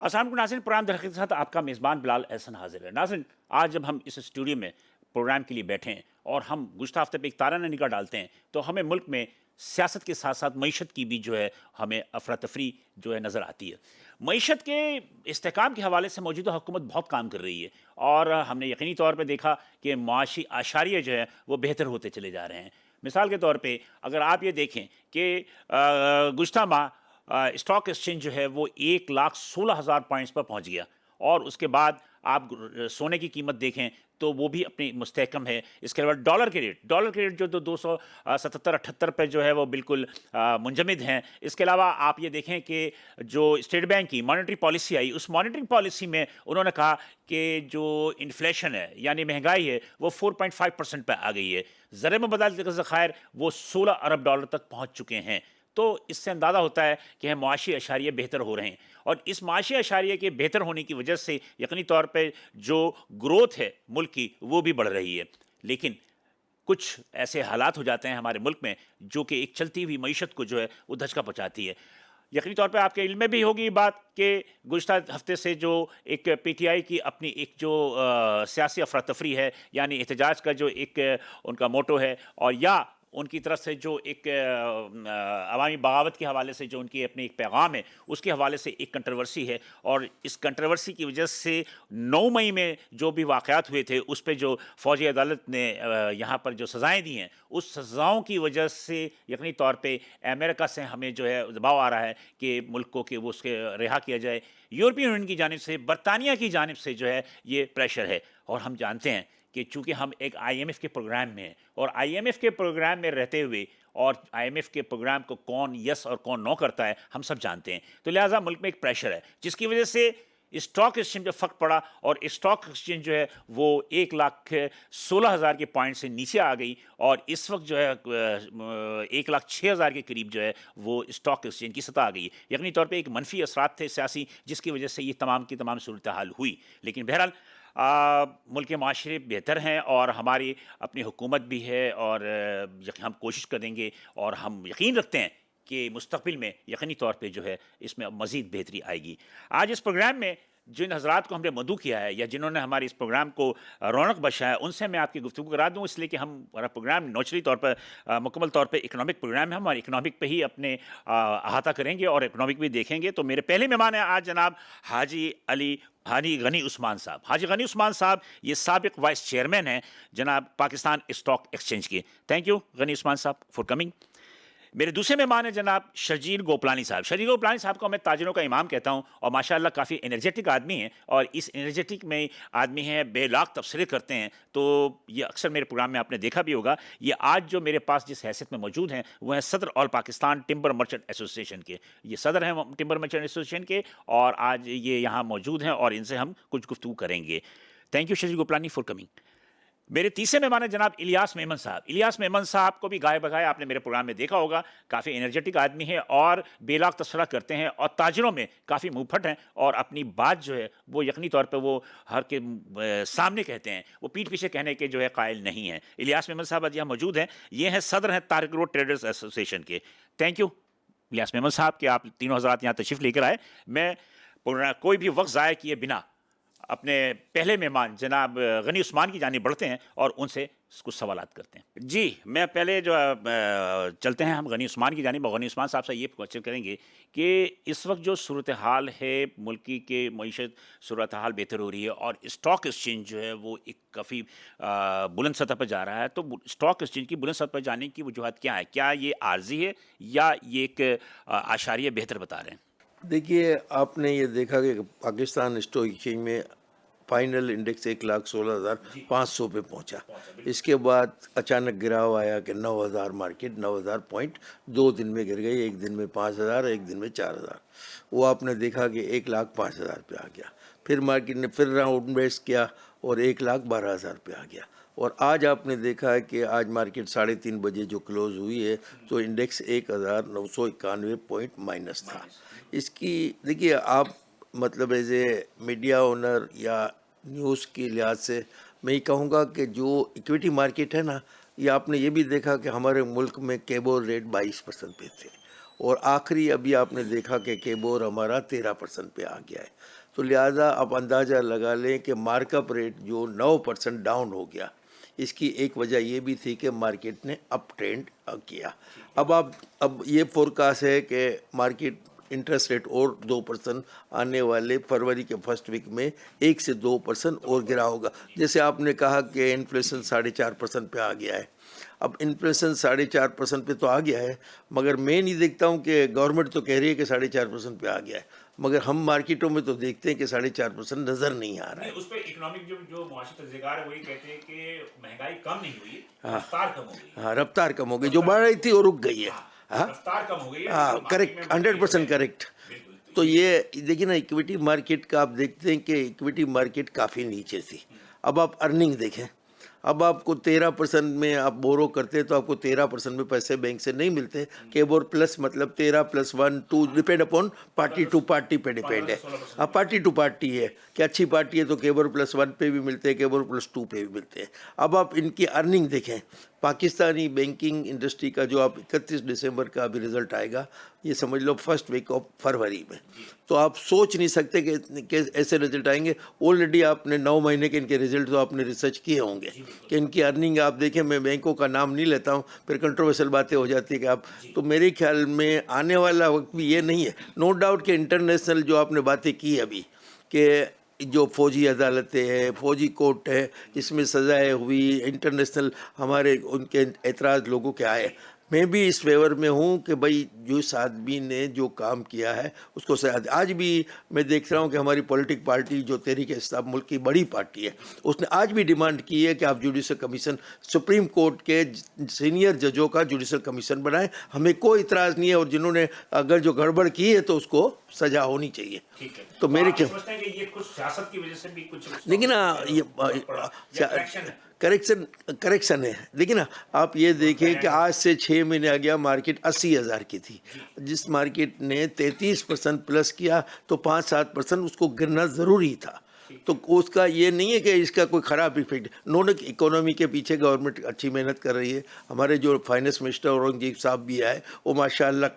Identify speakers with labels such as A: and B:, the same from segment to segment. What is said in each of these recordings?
A: अस्सलाम वालेकुम नाज़रीन, प्रोग्राम दरअसल के साथ आपका मेज़बान बिलाल एहसन हाज़िर है। नाज़रीन, आज जब हम इस स्टूडियो में प्रोग्राम के लिए बैठे हैं और हम गुज़श्ता हफ़्ते पे एक ताराना निगाह डालते हैं, तो हमें मुल्क में सियासत के साथ-साथ मईशत की भी जो है हमें अफ़रा-तफ़री जो है नज़र आती है। मईशत के इस्तेहकाम के हवाले से मौजूदा हुकूमत बहुत काम कर रही है और हमने यकीनी तौर पे देखा कि मुआशी आशारिये जो है वो बेहतर होते चले जा रहे हैं। मिसाल के तौर पे अगर आप ये देखें कि गुज़श्ता माह स्टॉक एक्सचेंज जो है वो 1,16,000 पॉइंट्स पर पहुंच गया और उसके बाद आप सोने की कीमत देखें तो वो भी अपनी मुस्तहकम है। इसके अलावा डॉलर के रेट जो 277-78 पे जो है वो बिल्कुल मुंजमद हैं। इसके अलावा आप ये देखें कि जो स्टेट बैंक की मॉनेटरी पॉलिसी आई, उस मॉनेटरी पॉलिसी में उन्होंने कहा कि जो इन्फ्लेशन है यानी महंगाई है वो 4.5% पे आ गई है। ज़र मुबदला के ज़खायर वो 16 अरब डॉलर तक पहुंच चुके हैं। तो इससे अंदाज़ा होता है कि हम मुआशी अशारिये बेहतर हो रहे हैं और इस मुआशी अशारिये के बेहतर होने की वजह से यकीनी तौर पे जो ग्रोथ है मुल्क की वो भी बढ़ रही है। लेकिन कुछ ऐसे हालात हो जाते हैं हमारे मुल्क में जो कि एक चलती हुई मईशत को जो है वो धचका पहुँचाती है। यकीनी तौर पे आपके इल्म में भी होगी ये बात कि गुज़श्ता हफ़्ते से जो एक पीटीआई की अपनी एक जो सियासी अफ़रा-तफ़री है यानी एहतजाज का जो एक उनका मोटो है और या उनकी तरफ से जो एक अवामी बगावत के हवाले से जो उनकी अपनी एक पैगाम है, उसके हवाले से एक कंट्रोवर्सी है और इस कंट्रोवर्सी की वजह से 9 मई में जो भी वाक़यात हुए थे, उस पे जो फ़ौजी अदालत ने यहाँ पर जो सज़ाएँ दी हैं, उस सज़ाओं की वजह से यकीनी तौर पे अमेरिका से हमें जो है दबाव आ रहा है कि मुल्क को कि वो उसके रिहा किया जाए। यूरोपियन यूनियन की जानिब से, बरतानिया की जानिब से जो है ये प्रेशर है और हम जानते हैं कि चूँकि हम एक आईएमएफ के प्रोग्राम में हैं और आईएमएफ के प्रोग्राम में रहते हुए और आईएमएफ के प्रोग्राम को कौन यस और कौन नो करता है, हम सब जानते हैं। तो लिहाज़ा मुल्क में एक प्रेशर है, जिसकी वजह से स्टॉक एक्सचेंज पे फ़र्क पड़ा और स्टॉक एक्सचेंज जो है वो 1,16,000 के पॉइंट से नीचे आ गई और इस वक़्त जो है 1,06,000 के करीब जो है वो स्टॉक एक्सचेंज की सतह आ गई है। यकीनी तौर पे एक मनफ़ी असरात थे सियासी, जिसकी वजह से ये तमाम की तमाम सूरत हाल हुई। लेकिन बहरहाल मुल्क के माशरे बेहतर हैं और हमारी अपनी हुकूमत भी है और हम कोशिश करेंगे और हम यकीन रखते हैं कि मुस्तक़बिल में यकीनी तौर पे जो है इसमें अब मज़ीद बेहतरी आएगी। आज इस प्रोग्राम में जिन हज़रात को हमने मदऊ किया है या जिन्होंने हमारे इस प्रोग्राम को रौनक बख्शा है, उनसे मैं आपकी गुफ्तगू करा दूँ इसलिए कि हमारा प्रोग्राम नैचुरली तौर पर मुकम्मल तौर पे इकोनॉमिक प्रोग्राम है। हम इकोनॉमिक पे ही अपने अहाता करेंगे और इकोनॉमिक भी देखेंगे। तो मेरे पहले मेहमान हैं आज जनाब हाजी गनी उस्मान साहब। हाजी गनी उस्मान साहब ये साबिक़ वाइस चेयरमैन हैं जनाब पाकिस्तान स्टॉक एक्सचेंज के। थैंक यू गनी उस्मान साहब फॉर कमिंग। मेरे दूसरे मेहमान हैं जनाब शर्जील गोपलानी साहब। शर्जील गोपलानी साहब को मैं ताजिरों का इमाम कहता हूँ और माशाअल्लाह काफ़ी एनर्जेटिक आदमी हैं और इस एनर्जेटिक में आदमी हैं, बेलाग तबसरे करते हैं। तो ये अक्सर मेरे प्रोग्राम में आपने देखा भी होगा। ये आज जो मेरे पास जिस हैसियत में मौजूद हैं, वो हैं सदर all Pakistan timber merchant association के। ये सदर हैं टिम्बर मर्चेंट एसोसिएशन के और आज ये यहाँ मौजूद हैं और इनसे हम कुछ गुफ्तगू करेंगे। Thank you Sharjeel Gopalani for coming. मेरे तीसरे मेहमान हैं जनाब इलियास मेमन साहब। इलियास मेमन साहब को भी गाए-बगाए आपने मेरे प्रोग्राम में देखा होगा। काफ़ी एनर्जेटिक आदमी हैं और बेलाग तबसरा करते हैं और ताजिरों में काफ़ी मुँहफट हैं और अपनी बात जो है वो यकीनी तौर पे वो हर के सामने कहते हैं। वो पीठ पीछे कहने के जो है कायल नहीं हैं। इलियास मेमन साहब आज यहाँ मौजूद हैं। ये हैं सदर हैं तारिक रोड ट्रेडर्स एसोसिएशन के। थैंक यू इलियास मेमन साहब कि आप तीनों हज़रात यहाँ तशरीफ़ लेकर आए। मैं कोई भी वक़्त ज़ाया किए बिना अपने पहले मेहमान जनाब गनी उस्मान की जानिब बढ़ते हैं और उनसे कुछ सवालात करते हैं। जी, मैं पहले जो चलते हैं हम गनी उस्मान की जानिब और गनी उस्मान साहब से ये क्वेश्चन करेंगे कि इस वक्त जो सूरत हाल है मुल्की के मईशत सूरत हाल बेहतर हो रही है और स्टॉक एक्सचेंज जो है वो एक काफ़ी बुलंद सतह पर जा रहा है। तो स्टॉक एक्सचेंज की बुलंद सतह पर जाने की वजूहत क्या है? क्या ये आर्जी है या ये एक आशारिया बेहतर बता रहे हैं?
B: देखिए, आपने ये देखा कि पाकिस्तान स्टॉक एक्सचेंज में फाइनल इंडेक्स 1,16,500 पे पहुंचा। इसके बाद अचानक गिराव आया कि 9,000 मार्केट 9,000 पॉइंट 2 दिन में गिर गई। एक दिन में 5,000, एक दिन में 4,000। वो आपने देखा कि 1,05,000 पे आ गया। फिर मार्केट ने फिर राउंड बेस्ट किया और 1,12,000 पे आ गया। और आज आपने देखा है कि आज मार्केट 3:30 बजे जो क्लोज़ हुई है तो इंडेक्स 1,991 पॉइंट माइनस था। इसकी देखिए आप मतलब एज ए मीडिया ओनर या न्यूज़ के लिहाज से मैं ये कहूँगा कि जो इक्विटी मार्केट है ना, ये आपने ये भी देखा कि हमारे मुल्क में केबल रेट 22% पे थे और आखिरी अभी आपने देखा कि केबोर हमारा 13% पे आ गया है। तो लिहाजा आप अंदाज़ा लगा लें कि मार्कअप रेट जो 9% डाउन हो गया, इसकी एक वजह ये भी थी कि मार्केट ने अप ट्रेंड किया। अब ये फोरकास्ट है कि मार्केट इंटरेस्ट रेट और 2% आने वाले फरवरी के फर्स्ट वीक में 1 से 2% और गिरा होगा। जैसे आपने कहा कि इन्फ्लेशन 4.5% पे आ गया है। अब इन्फ्लेशन 4.5% पे तो आ गया है, मगर मैं नहीं देखता हूँ कि गवर्नमेंट तो कह रही है कि 4.5% पे आ गया है, मगर हम मार्केटों में तो देखते हैं कि 4.5% नज़र नहीं आ रहा
A: नहीं,
B: है।
A: उस पे इकोनॉमिक जो जो मुआशी तज्ज़ेकार है वही कहते हैं कि महंगाई कम नहीं हुई,
B: हाँ
A: रफ्तार कम हो गई है।
B: हाँ, रफ्तार कम हो गई, जो
A: रफ्तार
B: बढ़
A: कम
B: रही
A: हो
B: थी
A: गई
B: वो रुक गई
A: है।
B: है।
A: हाँ,
B: हाँ
A: रफ्तार कम हो गई है,
B: हाँ,
A: लेकिन मार्केट में
B: करेक्ट,
A: महंगाई उस
B: 100%
A: पे
B: करेक्ट।
A: बिल्कुल,
B: तो
A: तो ये
B: ये देखिए ना, इक्विटी मार्केट का आप देखते हैं कि इक्विटी मार्केट काफ़ी नीचे थी। अब आप अर्निंग देखें, अब आपको 13% में आप बोरो करते हैं तो आपको 13% में पैसे बैंक से नहीं मिलते। केबोर प्लस मतलब 13 + 1 2 depend upon party to party पे
A: 15
B: डिपेंड
A: से
B: है।
A: 16%
B: हाँ,
A: मिलता
B: पार्टी टू पार्टी है कि अच्छी पार्टी है तो केबोर +1 पे भी मिलते हैं, केबोर +2 पे भी मिलते हैं। अब आप इनकी अर्निंग देखें, पाकिस्तानी बैंकिंग इंडस्ट्री का जो आप 31 दिसंबर का अभी रिजल्ट आएगा, ये समझ लो फर्स्ट वीक ऑफ फरवरी में, तो आप सोच नहीं सकते कि ऐसे रिजल्ट आएंगे। ऑलरेडी आपने 9 महीने के इनके रिजल्ट तो आपने रिसर्च किए होंगे कि इनकी अर्निंग आप देखें। मैं बैंकों का नाम नहीं लेता हूँ, फिर कंट्रोवर्शियल बातें हो जाती है कि आप, तो मेरे ख्याल में आने वाला वक्त भी ये नहीं है। नो डाउट कि इंटरनेशनल जो आपने बातें की अभी कि जो फौजी अदालतें हैं, फौजी कोर्ट है, इसमें सज़ाएँ हुई, इंटरनेशनल हमारे उनके एतराज़ लोगों के आए। मैं भी इस फेवर में हूँ कि भाई जिस आदमी ने जो काम किया है उसको शायद, आज भी मैं देख रहा हूँ कि हमारी पॉलिटिक पार्टी जो तहरीक इंसाफ मुल्क की बड़ी पार्टी है, उसने आज भी डिमांड की है कि आप जुडिशल कमीशन, सुप्रीम कोर्ट के सीनियर जजों का जुडिशल कमीशन बनाएं। हमें कोई इतराज़ नहीं है, और जिन्होंने अगर जो गड़बड़ की है तो उसको सज़ा होनी चाहिए।
A: ठीक है।
B: तो
A: तो
B: मेरे
A: आप ये
B: क्या,
A: समझते हैं कि ये कुछ सियासत की वजह से भी कुछ
B: देखिए
A: स्टॉक
B: ना, ये
A: फर्क पड़ा या करेक्शन है?
B: करेक्शन करेक्शन है। देखिए ना, आप ये देखिए कि
A: ट्रेंड
B: आज से 6 महीने आ गया मार्केट 80,000 की थी। जिस मार्केट ने 33% प्लस किया तो 5-7% उसको गिरना ज़रूरी था। तो उसका ये नहीं है कि इसका कोई ख़राब इफेक्ट, नॉन इकोनॉमी के पीछे गवर्नमेंट अच्छी मेहनत कर रही है। हमारे जो फाइनेंस मिनिस्टर औरंगजेब साहब भी आए, वो माशाल्लाह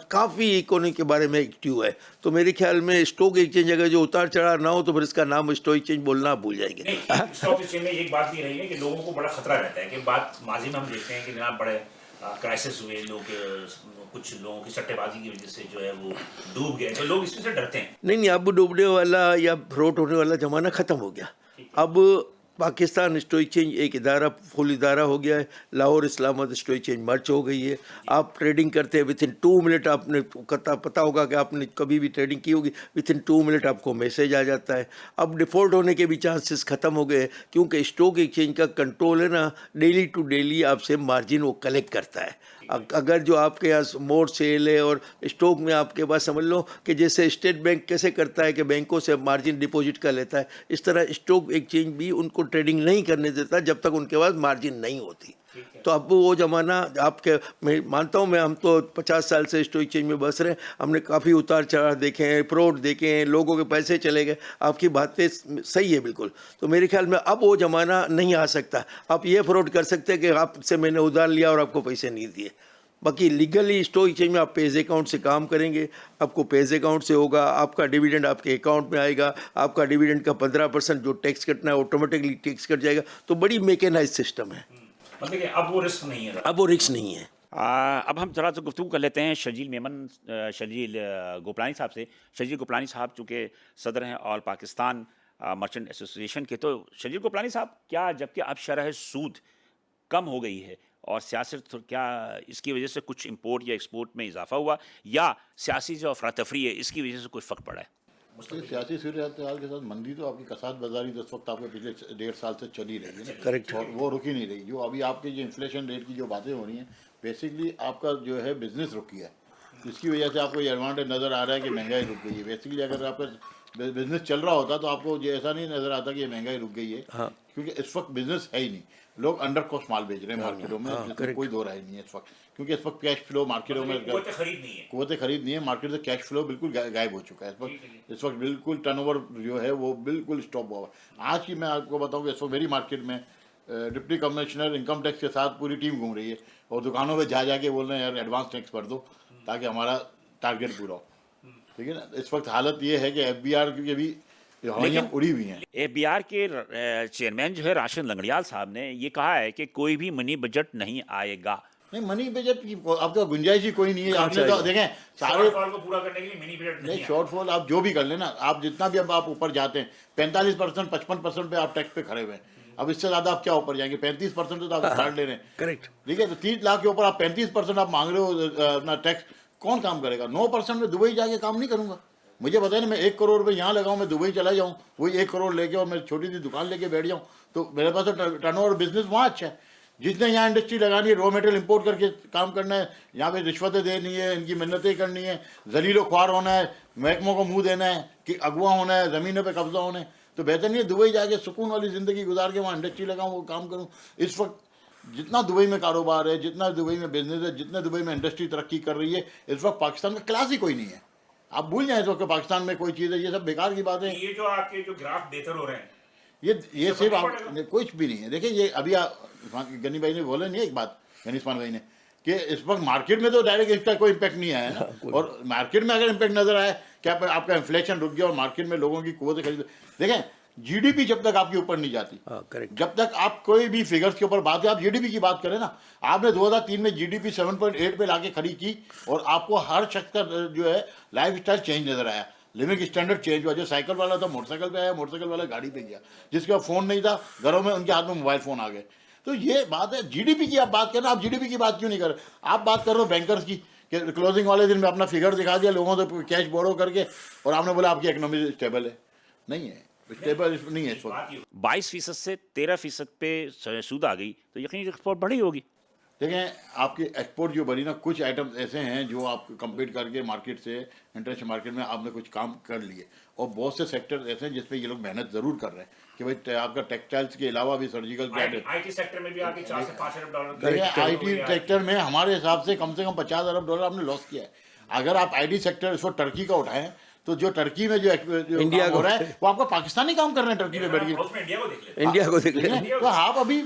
B: काफ़ी इकोनॉमी के बारे में एक्टिव है। तो मेरे ख्याल में स्टॉक एक्सचेंज अगर जो उतार चढ़ाव ना हो तो फिर इसका नाम स्टॉक एक्सचेंज बोलना भूल जाएंगे।
A: नहीं, स्टॉक एक्सचेंज में एक बात भी रही है कि लोगों को बड़ा खतरा रहता है कि बात माजी में हम देखते हैं कि जनाब बड़े क्राइसिस हुए, कुछ लोगों की सट्टेबाजी की वजह से जो है वो डूब गए, तो लोग इसमें से डरते हैं।
B: नहीं, अब डूबने वाला या फ्रॉड होने वाला ज़माना ख़त्म हो गया। अब पाकिस्तान स्टॉक एक्सचेंज एक इदारा, फुल इदारा हो गया है। लाहौर इस्लामाबाद स्टॉक एक्सचेंज मर्ज हो गई है। आप ट्रेडिंग करते हैं, विथिन 2 मिनट आपने पता होगा कि आपने कभी भी ट्रेडिंग की होगी, विथिन 2 मिनट आपको मैसेज आ जाता है। अब डिफ़ॉल्ट होने के भी चांसेस ख़त्म हो गए, क्योंकि स्टॉक एक्सचेंज का कंट्रोल है ना, डेली टू डेली आपसे मार्जिन वो कलेक्ट करता है। अगर जो आपके यहाँ मोर सेल है और स्टॉक में आपके पास, समझ लो कि जैसे स्टेट बैंक कैसे करता है कि बैंकों से मार्जिन डिपॉजिट कर लेता है, इस तरह स्टॉक एक्सचेंज भी उनको ट्रेडिंग नहीं करने देता जब तक उनके पास मार्जिन नहीं होती। तो अब वो ज़माना आपके, मैं मानता हूँ, हम तो 50 साल से स्टॉक एक्सचेंज में बस रहे हैं, हमने काफ़ी उतार चढ़ाव देखे हैं, फ्रॉड देखे हैं, लोगों के पैसे चले गए। आपकी बातें सही है बिल्कुल। तो मेरे ख्याल में अब वो ज़माना नहीं आ सकता। आप ये फ्रॉड कर सकते हैं कि आपसे मैंने उधार लिया और आपको पैसे नहीं दिए। बाकी लीगली स्टॉक एक्सचेंज में आप पेज अकाउंट से काम करेंगे, आपको पेज अकाउंट से होगा, आपका डिविडेंड आपके अकाउंट में आएगा, आपका डिविडेंड का 15% जो टैक्स कटना है ऑटोमेटिकली टैक्स कट जाएगा। तो बड़ी मैकेनाइज सिस्टम है।
A: मतलब कि अब वो रिस्क नहीं है।
B: अब वो रिस्क नहीं है।
A: अब हम ज़रा सा गुफ्तगू कर लेते हैं शर्जील गोपलानी साहब से। शर्जील गोपलानी साहब चूँकि सदर हैं ऑल पाकिस्तान मर्चेंट एसोसिएशन के, तो शर्जील गोपलानी साहब, क्या जबकि अब शरह सूद कम हो गई है और सियासत, तो क्या इसकी वजह से कुछ इंपोर्ट या एक्सपोर्ट में इजाफा हुआ, या सियासी जो अफरा तफरी है इसकी वजह से कोई फ़र्क पड़ा है?
C: ये सियासी सूरत हाल के साथ मंदी तो आपकी कसाद बाजारी तो इस वक्त आपके पिछले 1.5 साल से चली रही है ना।
B: करेक्ट।
C: और वो रुकी नहीं रही। जो अभी आपके जो इन्फ्लेशन रेट की जो बातें हो रही हैं, बेसिकली आपका जो है बिजनेस रुकी है, इसकी वजह से आपको ये एडवांटेज नज़र आ रहा है कि महंगाई रुक गई है। बेसिकली अगर आपका बिजनेस चल रहा होता तो आपको ये ऐसा नहीं नज़र आता कि ये महंगाई रुक गई है।
B: हाँ।
C: क्योंकि इस वक्त बिजनेस है ही नहीं, लोग अंडर कॉस्ट माल बेच रहे हैं मार्केटों में, जिसमें
B: करेक्ट।
C: कोई दो राय नहीं है इस वक्त। क्योंकि इस वक्त कैश फ्लो मार्केटों में,
A: कुव्वत खरीद नहीं है।
C: कुव्वत खरीद नहीं है, मार्केट से कैश फ्लो बिल्कुल गायब हो चुका है इस वक्त बिल्कुल टर्नओवर जो है वो बिल्कुल स्टॉप हुआ है। आज की मैं आपको बताऊं कि इस वक्त मेरी मार्केट में डिप्टी कमिश्नर इनकम टैक्स के साथ पूरी टीम घूम रही है और दुकानों पे जा के बोल रहे हैं यार एडवांस टैक्स भर दो। ताकि हमारा टारगेट पूरा हो। ठीक है ना, इस वक्त हालत ये है कि एफबीआर की भी हवाइयाँ उड़ी हुई हैं।
A: एफबीआर के चेयरमैन जो है राशिद लंगड़ियाल साहब ने ये कहा है कि कोई भी मनी बजट नहीं आएगा।
C: नहीं, मनी बजट की अब तो गुंजाइश ही कोई नहीं है।
B: कहाँ
C: आपने तो
B: जाएगा?
C: देखें सारे
A: शॉर्टफॉल को पूरा करने के लिए मिनी बजट
C: नहीं, शॉर्टफॉल आप जो भी कर लेना, आप जितना भी अब आप ऊपर जाते हैं 45% 55% पे आप टैक्स पे खड़े हुए हैं। अब इससे ज़्यादा आप क्या ऊपर जाएंगे? 35% तो आप स्टार्ट ले रहे हैं।
B: करेक्ट।
C: ठीक है, तो 30 लाख के ऊपर आप 35% आप मांग रहे हो अपना टैक्स, कौन काम करेगा? 9% में दुबई जाके काम नहीं करूंगा। मुझे बताए ना, मैं 1 करोड़ रुपये यहाँ लगाऊं, मैं दुबई चला जाऊँ, वही 1 करोड़ लेके और मैं छोटी सी दुकान लेके बैठ जाऊँ, तो मेरे पास तो टर्नओवर बिजनेस वहाँ अच्छा है। जिसने यहाँ इंडस्ट्री लगानी है, रॉ मटेरियल इंपोर्ट करके काम करना है, यहाँ पे रिश्वतें देनी है, इनकी मिन्नतें करनी है, जलीलो ख्वार होना है, महकमों को मुंह देना है कि अगवा होना है, ज़मीनों पे कब्जा होना है, तो बेहतर नहीं है दुबई जाके सुकून वाली ज़िंदगी गुजार के वहाँ इंडस्ट्री लगाऊँ, वो काम करूँ। इस वक्त जितना दुबई में कारोबार है, जितना दुबई में बिजनेस है, जितना दुबई में इंडस्ट्री तरक्की कर रही है, इस वक्त पाकिस्तान का क्लास ही कोई नहीं है। आप भूल जाएं इस वक्त पाकिस्तान में कोई चीज़ है, ये सब बेकार की बातें।
A: ये जो आपके जो ग्राफ बेहतर हो रहे हैं,
C: ये सिर्फ आप कुछ भी नहीं है। देखिए ये अभी गनी भाई ने बोले नहीं एक बात, गनीस्मान भाई ने, कि इस वक्त मार्केट में तो डायरेक्ट इसका कोई इम्पैक्ट नहीं आया ना। और मार्केट में अगर इम्पैक्ट नजर आए, क्या आपका इन्फ्लेशन रुक गया और मार्केट में लोगों की कुव्वत खरीद, देखें जीडीपी जब तक आपके ऊपर नहीं जाती,
B: करेक्ट।
C: जब तक आप कोई भी फिगर्स के ऊपर बात है, आप जीडीपी की बात करें ना, आपने 2003 में जीडीपी 7.8 पे लाके खड़ी की और आपको हर शख्स का जो है लाइफ स्टाइल चेंज नजर आया, लिविंग स्टैंडर्ड चेंज हुआ। जो साइकिल वाला था मोटरसाइकिल पे आया, मोटरसाइकिल वाला गाड़ी पे गया, जिसके पास फोन नहीं था घरों में उनके हाथ में मोबाइल फोन आ गए। तो ये बात है, जीडीपी की आप बात करें, आप जीडीपी की बात क्यों नहीं कर रहे? आप बात कर रहे हो बैंकर्स की, कि क्लोजिंग वाले दिन में अपना फिगर दिखा दिया लोगों से कैश बोरो करके, और आपने बोला आपकी इकोनॉमी स्टेबल है। नहीं है, स्टेबल नहीं है इस वक्त।
A: 22% से 13% पे सूद आ गई तो यकीन एक्सपोर्ट बढ़ी होगी।
C: देखें आपकी एक्सपोर्ट जो बनी ना, कुछ आइटम ऐसे हैं जो आप कम्पीट करके मार्केट से, इंटरनेशनल मार्केट में आपने कुछ काम कर लिए, और बहुत से सेक्टर ऐसे हैं जिसपे ये लोग मेहनत ज़रूर कर रहे हैं कि भाई आपका टेक्सटाइल्स के अलावा भी सर्जिकल
A: आईटी सेक्टर में भी आके 4 से 5 अरब डॉलर
C: देखिए आईटी सेक्टर में हमारे हिसाब से कम 50 अरब डॉलर आपने लॉस किया है। अगर आप आईटी सेक्टर इसको टर्की का उठाएं, तो जो टर्की में जो
B: इंडिया
C: काम हो रहा है, वो आपका पाकिस्तानी काम कर रहे हैं टर्की में बैठ के।
B: इंडिया को देख लें।
C: तो आप अभी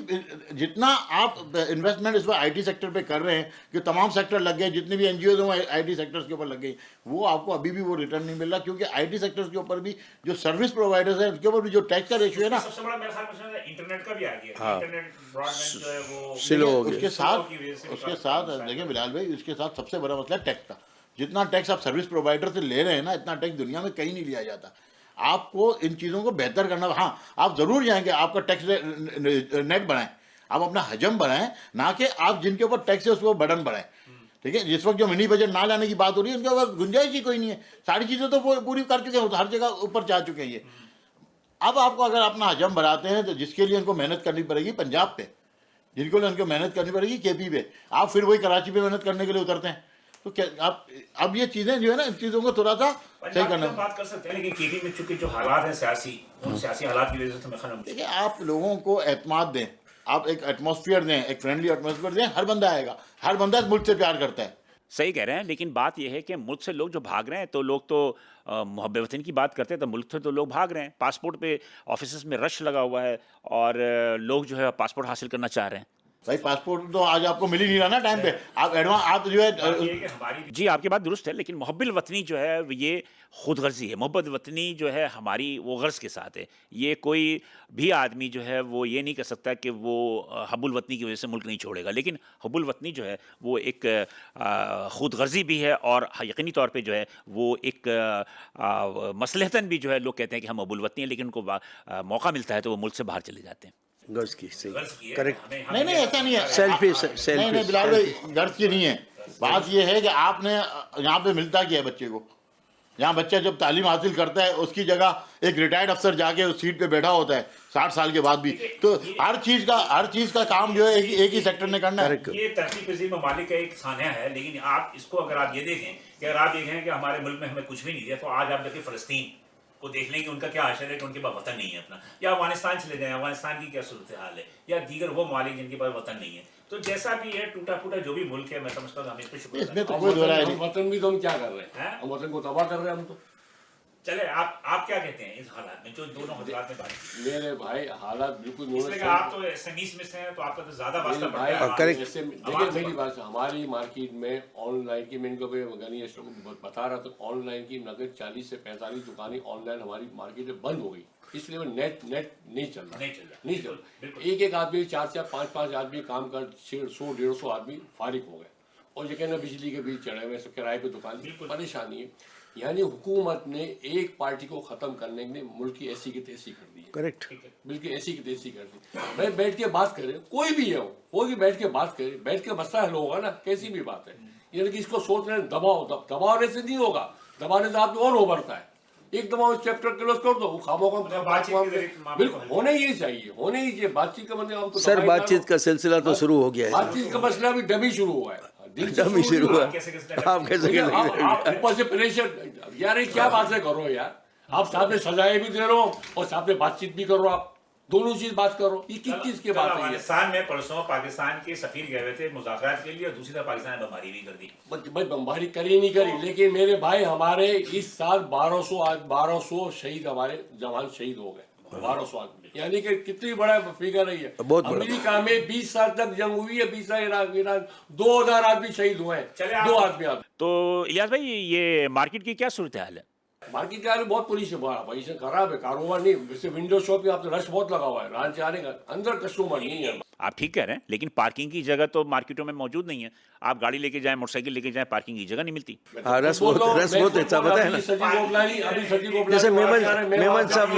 C: जितना आप इन्वेस्टमेंट इस बार आईटी सेक्टर पे कर रहे हैं, कि तमाम सेक्टर लग गए, जितने भी एनजीओ हैं आईटी सेक्टर्स के ऊपर लग गई, वो आपको अभी भी वो रिटर्न नहीं मिल रहा, क्योंकि आईटी सेक्टर्स के ऊपर भी जो सर्विस प्रोवाइडर्स हैं उनके ऊपर भी जो टैक्स का रेशियो है ना,
A: सबसे बड़ा मेरे ख्याल में इंटरनेट का भी आ गया। इंटरनेट ब्रॉडबैंड जो है वो
B: स्लो हो गया।
C: उसके साथ देखिए बिलाल भाई, उसके साथ सबसे बड़ा मसला है टैक्स का। जितना टैक्स आप सर्विस प्रोवाइडर से ले रहे हैं ना, इतना टैक्स दुनिया में कहीं नहीं लिया जाता। आपको इन चीज़ों को बेहतर करना, हाँ आप ज़रूर जाएंगे, आपका टैक्स नेट बढ़ाएं, आप अपना हजम बढ़ाएं, ना कि आप जिनके ऊपर टैक्स है उसको बर्डन बढ़ाएं। ठीक है, जिस वक्त जो मिनी बजट ना लाने की बात हो रही है, उनके पास गुंजाइश ही कोई नहीं है। सारी चीज़ें तो पूरी कर चुके हैं, हर जगह ऊपर जा चुके हैं ये। अब आपको अगर अपना हजम बढ़ाते हैं, तो जिसके लिए उनको मेहनत करनी पड़ेगी पंजाब पे, जिनको लिए उनको मेहनत करनी पड़ेगी केपी पे, आप फिर वही कराची पे मेहनत करने के लिए उतरते हैं। तो क्या आप अब ये चीज़ें जो है ना, इन चीज़ों को थोड़ा सा सही करना।
A: बात कर सकते हैं, लेकिन केपी में चूंकि जो हालात हैं सियासी, उन सियासी हालात की वजह से मैं ख्याल
C: देखिए आप लोगों को एतमाद दें, आप एक एटमॉस्फेयर दें, एक फ्रेंडली एटमॉस्फेयर दें, हर बंदा आएगा, हर बंदा इस मुल्क से प्यार करता है।
A: सही कह रहे हैं, लेकिन बात यह है कि मुल्क से लोग जो भाग रहे हैं, तो लोग तो मुहब्बत वतन की बात करते हैं, तो मुल्क से तो लोग भाग रहे हैं। पासपोर्ट पे ऑफिस में रश लगा हुआ है और लोग जो है पासपोर्ट हासिल करना चाह रहे हैं।
C: भाई पासपोर्ट तो आज आपको मिल ही नहीं रहा ना टाइम पे, आप एडवांस आप जो है
A: जी आपकी बात दुरुस्त है, लेकिन मोहब्बत वतनी जो है ये खुद गर्जी है। मोहब्बत वतनी जो है हमारी वो गर्ज के साथ है। ये कोई भी आदमी जो है वो ये नहीं कर सकता कि वो हब्बुल वतनी की वजह से मुल्क नहीं छोड़ेगा, लेकिन हब्बुल वतनी जो है वो एक खुद गर्जी भी है, और यकीनी तौर पे जो है वो एक मसलहतन भी जो है लोग कहते हैं कि हम हब्बुल वतनी हैं, लेकिन उनको मौका मिलता है तो वो मुल्क से बाहर चले जाते हैं।
B: गर्ज की सही, करेक्ट।
C: नहीं ऐसा नहीं है,
B: सेल्फिश
C: नहीं बिलाल भाई गर्ज की नहीं है बात। ये है कि आपने यहाँ पे मिलता क्या है बच्चे को, यहाँ बच्चा जब तालीम हासिल करता है, उसकी जगह एक रिटायर्ड अफसर जाके उस सीट पे बैठा होता है 60 साल के बाद भी। तो हर चीज़ का काम जो है एक ही सेक्टर ने करना है।
A: ये तरक्की पजीर ममालिक का एक सान्या है, लेकिन आप इसको अगर आप ये देखें कि अगर आप देखें कि हमारे मुल्क में हमें कुछ भी नहीं दिया, तो आज आप देखिए फ़लस्तीन को देख लें कि उनका क्या आशय है कि उनके पास वतन नहीं है अपना, या अफगानिस्तान चले जाएं, अफगानिस्तान की क्या सूरत हाल है, या दीगर वो ममालिक जिनके पास वतन नहीं है। तो जैसा भी है, टूटा फूटा जो भी मुल्क है, मैं समझता हूँ हमें इस पर शुक्र
C: इसमें तो कोई दो राय नहीं।
D: वतन भी तो हम क्या कर रहे हैं, हम वतन को तबाह कर रहे हैं। हम
A: चले आप क्या कहते हैं इस हालात में जो दोनों हजरात में बात की?
D: मेरे भाई हालात बिल्कुल
A: इसलिए कि आप तो एसएमईज में से हैं तो आपका तो ज्यादा वास्ता
D: भाई
A: पड़ता है
B: correct.
D: जैसे
A: हमारे
D: देखिए मेरी बात हमारी मार्केट में ऑनलाइन की मैं इनको गनी को बता रहा था, ऑनलाइन की लगभग 40 से 45 दुकानें ऑनलाइन हमारी मार्केट में बंद हो गई, इसलिए नेट नहीं चल रहा नहीं चल रहा। एक आदमी 4 से 5 आदमी काम कर 100-150 आदमी फारिग हो गए, और ये कहना बिजली के बिल चढ़े हुए, सब किराए पे दुकान, परेशानी है। यानी हुकूमत ने एक पार्टी को खत्म करने के लिए मुल्क की ऐसी की तैसी कर दी है।
B: करेक्ट।
D: बिल्कुल ऐसी की तैसी कर दी। मैं बैठ के बात करें, कोई भी है कोई भी बैठ के बात करे, बैठ के मसला हल होगा ना, कैसी भी बात है। यानी कि इसको सोच रहे हैं दबाने से नहीं होगा, दबाने से आपको और उभरता है। एक दबाव चैप्टर क्लोज कर दो, वो खामों का होने ही चाहिए, होने ही चाहिए बातचीत का मतलब।
B: सर बातचीत का सिलसिला तो शुरू हो गया है,
D: बातचीत का मसला भी डबी शुरू हुआ है,
B: डबी शुरू हुआ। आप कैसे
D: ऊपर से प्रेशर, यार क्या बातें करो यार, आप साथ में सजाएं भी दे रहे हो और साथ में बातचीत भी करो, आप दोनों चीज बात करो, ये किस चीज की बात है?
A: अफगानिस्तान में परसों पाकिस्तान के सफीर गए हुए थे मुज़ाकरात के लिए, और दूसरी तरफ पाकिस्तान ने बमबारी भी कर दी।
D: भाई बमबारी करी नहीं करी, लेकिन मेरे भाई हमारे इस साल 1200 शहीद, हमारे जवान शहीद हो गए, 1200 आदमी, यानी कि कितनी बड़ा फिगर है ये। अमेरिका में 20 साल तक जंग हुई है, 20 साल ईरान 2000 आदमी शहीद हुए हैं, 2 आदमी।
A: तो इलियास भाई ये मार्केट की क्या सूरत हाल है?
D: मार्केट के बहुत पोजीशन खराब है, कारोबार नहीं, जैसे विंडो शॉप पे आपने रश बहुत लगा हुआ है, रात से आने का अंदर कस्टमर नहीं है।
A: आप ठीक कह रहे हैं, लेकिन पार्किंग की जगह तो मार्केटों में मौजूद नहीं है। आप गाड़ी लेके जाएं, मोटरसाइकिल लेके जाएं, पार्किंग की जगह नहीं मिलती।
B: रस बहुत अच्छा पता है ना, जैसे मेमन साहब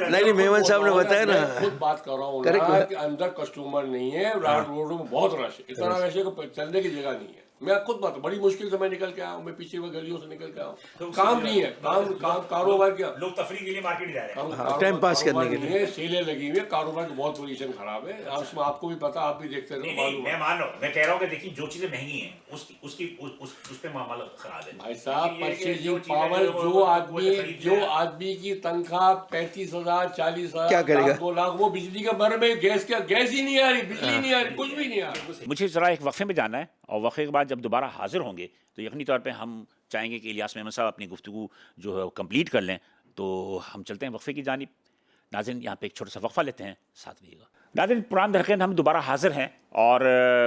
B: नहीं मेमन साहब ने बताया ना,
D: खुद बात कर रहा हूँ कि अंदर कस्टमर नहीं है, रोडों में बहुत रश है, इतना रश है कि चलने की जगह नहीं है। मैं खुद बात बड़ी मुश्किल से मैं निकल के आया हूँ, मैं पीछे गलियों से निकल के आया हूँ, काम नहीं है, काम कारोबार क्या,
A: लोग तफरी के लिए मार्केट जा रहे हैं,
B: टाइम पास करने के लिए,
D: सेलें लगी हुई है, कारोबार की बहुत पोजीशन खराब है। उसमें आपको भी पता, आप भी देखते रहो, मालूम।
A: मैं मान रहा हूँ, मैं कह रहा हूँ कि देखिए जो चीजें महंगी हैं उस पे मामला खराब है
D: भाई साहब। परचेजिंग पावर, जो आदमी की तनख्वाह 35,000 40,000
B: क्या करेगा?
D: 2 लाख, वो बिजली के भर में गैस ही नहीं आ रही, बिजली नहीं आ रही, कुछ भी नहीं आ रही।
A: मुझे जरा एक वक्फे में जाना है, और वक्फे के बाद जब दोबारा हाजिर होंगे तो यकीनी तौर पे हम चाहेंगे कि इलियास मेमन साहब अपनी गुफ्तगू जो है कंप्लीट कर लें। तो हम चलते हैं वक्फे की जानिब। नाज़रीन यहाँ पे एक छोटा सा वक्फा लेते हैं, साथ रहिएगा। नाज़रीन पुरान दरख़्त हम दोबारा हाजिर हैं, और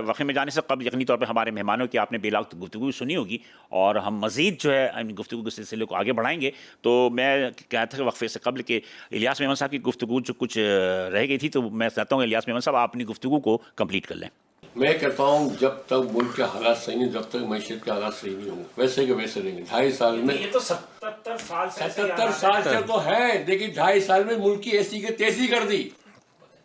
A: वक्फे में जाने से कबल यकीनी तौर पे हमारे मेहमानों की आपने बेलाग गुफ्तगू सुनी होगी, और हम मज़ीद जो है गुफ्तगू के सिलसिले को आगे बढ़ाएंगे। तो मैं कहता था वक्फे से कबल के इलियास मेमन साहब की गुफ्तगू जो कुछ रह गई थी, तो मैं चाहता हूँ इलियास मेमन साहब आप अपनी गुफ्तगू को कंप्लीट कर लें।
D: मैं कहता हूँ जब तक मुल्क के हालात सही नहीं, जब तक मैशत के हालात सही नहीं होंगे, वैसे के वैसे रहेंगे। 2.5 साल में,
A: ये तो 77
D: साल से तो है, लेकिन 2.5 साल में मुल्क की ऐसी की तैसी कर दी,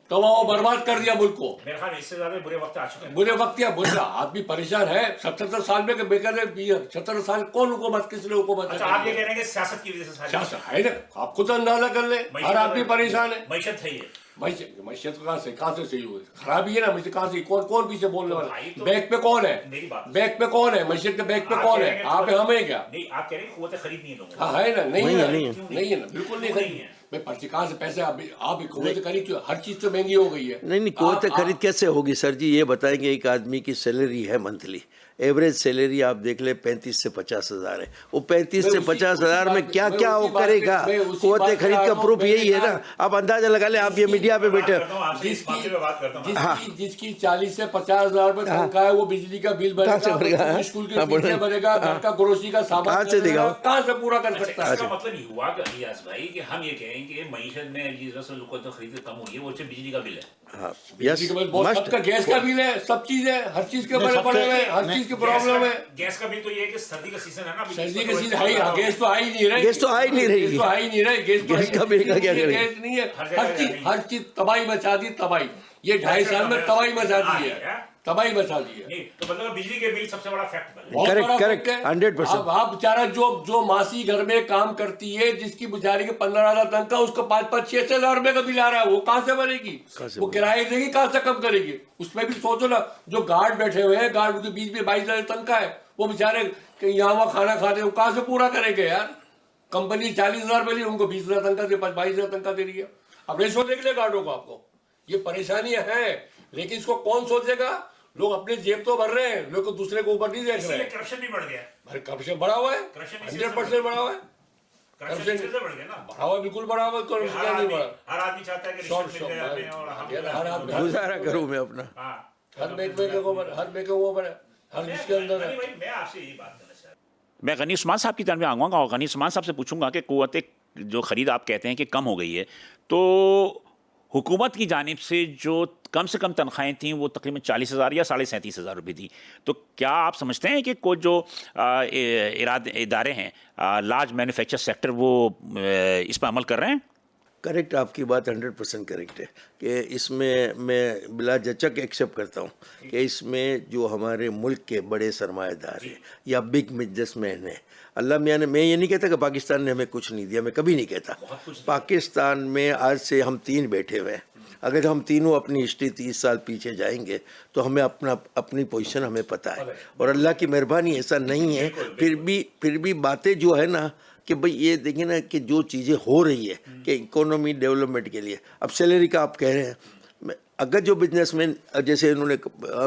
D: तो वो बर्बाद कर दिया मुल्क को।
A: मेरे ख्याल इससे ज्यादा बुरे वक्त आ चुके हैं।
D: बुरे वक्त या बुरा आदमी परेशान है। 77 साल में बेकार है, 77 साल कौन हुकूमत, किसने हुकूमत?
A: अच्छा, आप ये कह रहे हैं कि सियासत की वजह से
D: सियासत है ना, आप खुद अंदाजा कर ले, हर आदमी परेशान है।
A: मैशत है ये,
D: मैशत कहाँ से सही हुई? खराबी है ना, मुझे कहाँ से, कौन पीछे बोलने वाला? बैक पे कौन है? बैक पे कौन है? मैशत के बैक पे कौन है? आप हमें क्या?
A: नहीं, आप कह रहे हैं क़ुव्वत खरीद नहीं है लोगों को।
D: हाँ है ना, नहीं है ना, बिल्कुल नहीं है। मैं पर्ची कहाँ से पैसे, आप क़ुव्वत खरीद क्यों? हर चीज तो महंगी हो गई है।
B: नहीं क़ुव्वत खरीद कैसे होगी सर जी? ये बताएंगे, एक आदमी की सैलरी है मंथली, एवरेज सैलरी आप देख ले 35 से 50 हज़ार है, वो 35 से 50 हज़ार में क्या क्या वो करेगा? क़ुव्वत खरीद का प्रूफ यही है ना, आप अंदाजा लगा ले, आप ये मीडिया पे बैठे।
D: जिसकी 40 से 50 हज़ार रुपए तनख्वाह है, वो बिजली का बिल भरेगा, स्कूल की फीस भरेगा, घर का ग्रोसरी का सामान कहाँ से पूरा कर सकता है?
A: इसका मतलब ये हुआ इलियास भाई कि हम ये कहें कि मईशत में खरीद कम हुई है, वो सिर्फ बिजली का बिल है।
D: बिजली का बिल बहुत, सबका गैस का बिल है, सब चीज है, हर चीज के बड़े पड़े हुए, हर चीज की प्रॉब्लम है।
A: गैस का बिल तो ये है कि सर्दी का सीजन है ना,
D: सर्दी का सीजन है, गैस तो आ ही नहीं रही,
B: गैस तो आ ही नहीं रही,
D: गैस
B: का बिल का क्या करेंगे?
D: गैस नहीं है, हर चीज तबाही मचा दी, तबाही। ये 2.5 साल में तबाही मचा दी है, तबाही मचा दी है।
A: तो मतलब बिजली के बिल सबसे बड़ा फैक्ट है।
B: करेक्ट 100%।
D: आप बेचारा जो मासी घर में काम करती है, जिसकी बेचारी के 15,000 तनख्वाह, उसको 5-5, 6-6 हज़ार रुपए का बिल आ रहा है, वो कहाँ से भरेगी? वो किराए देगी, कहाँ से कम करेगी? उसमें भी सोचो ना, जो गार्ड बैठे हुए हैं, गार्ड के बीच में 22,000 तनख्वाह है, वो बेचारे यहाँ वहाँ खाना खाते, वो कहाँ से पूरा करेंगे यार? कंपनी 40,000 मिली, उनको 20,000 तनख्वाह दे, 22,000 तनख्वाह दे रही है। अब रेशो देख ले गार्डों को, आपको ये परेशानियां हैं, लेकिन इसको कौन सोचेगा? लोग अपने जेब तो भर रहे हैं, लोग दूसरे को ऊपर नहीं देख रहे हैं।
A: करप्शन भी बढ़ गया है।
D: करप्शन बढ़ा हुआ है, 100% बढ़ा हुआ है। करप्शन बढ़ावा, बिल्कुल बढ़ावा, करप्शन नहीं बढ़ा।
A: हर आदमी चाहता है कि रिश्वत मिल जाए हमें और
D: हर आदमी,
B: गुजारा करूँ मैं अपना।
D: हर बेटे को हर जिसके अंदर है।
A: मैं आपसे यही बात करना चाह रहा हूं। मैं गनी उस्मान साहब की तरफ आऊँगा और गनी उस्मान साहब से पूछूंगा कि क़ुव्वत जो ख़रीद आप कहते हैं कि कम हो गई है, तो हुकूमत की जानिब से जो कम से कम तनख्वाहें थीं वो तकरीबन 40,000 या 37,500 रुपये थी, तो क्या आप समझते हैं कि कुछ जो इदारे हैं लार्ज मैन्युफैक्चर सेक्टर वो इस पर अमल कर रहे हैं?
B: करेक्ट, आपकी बात 100% करेक्ट है कि इसमें मैं बिला झिझक एक्सेप्ट करता हूँ कि इसमें जो हमारे मुल्क के बड़े सरमाएदार हैं या बिग बिजनेसमैन हैं, अल्लाह मियाँ ने, मैं ये नहीं कहता कि पाकिस्तान ने हमें कुछ नहीं दिया, मैं कभी नहीं कहता। पाकिस्तान में आज से हम 3 बैठे हुए हैं, अगर हम तीनों अपनी हिस्ट्री 30 साल पीछे जाएंगे तो हमें अपनी पोजीशन हमें पता है, और अल्लाह की मेहरबानी ऐसा नहीं है। फिर भी बातें जो है ना कि भाई ये देखिए ना कि जो चीज़ें हो रही है कि इकोनॉमी डेवलपमेंट के लिए, अब सैलरी का आप कह रहे हैं, अगर जो बिजनेसमैन, जैसे इन्होंने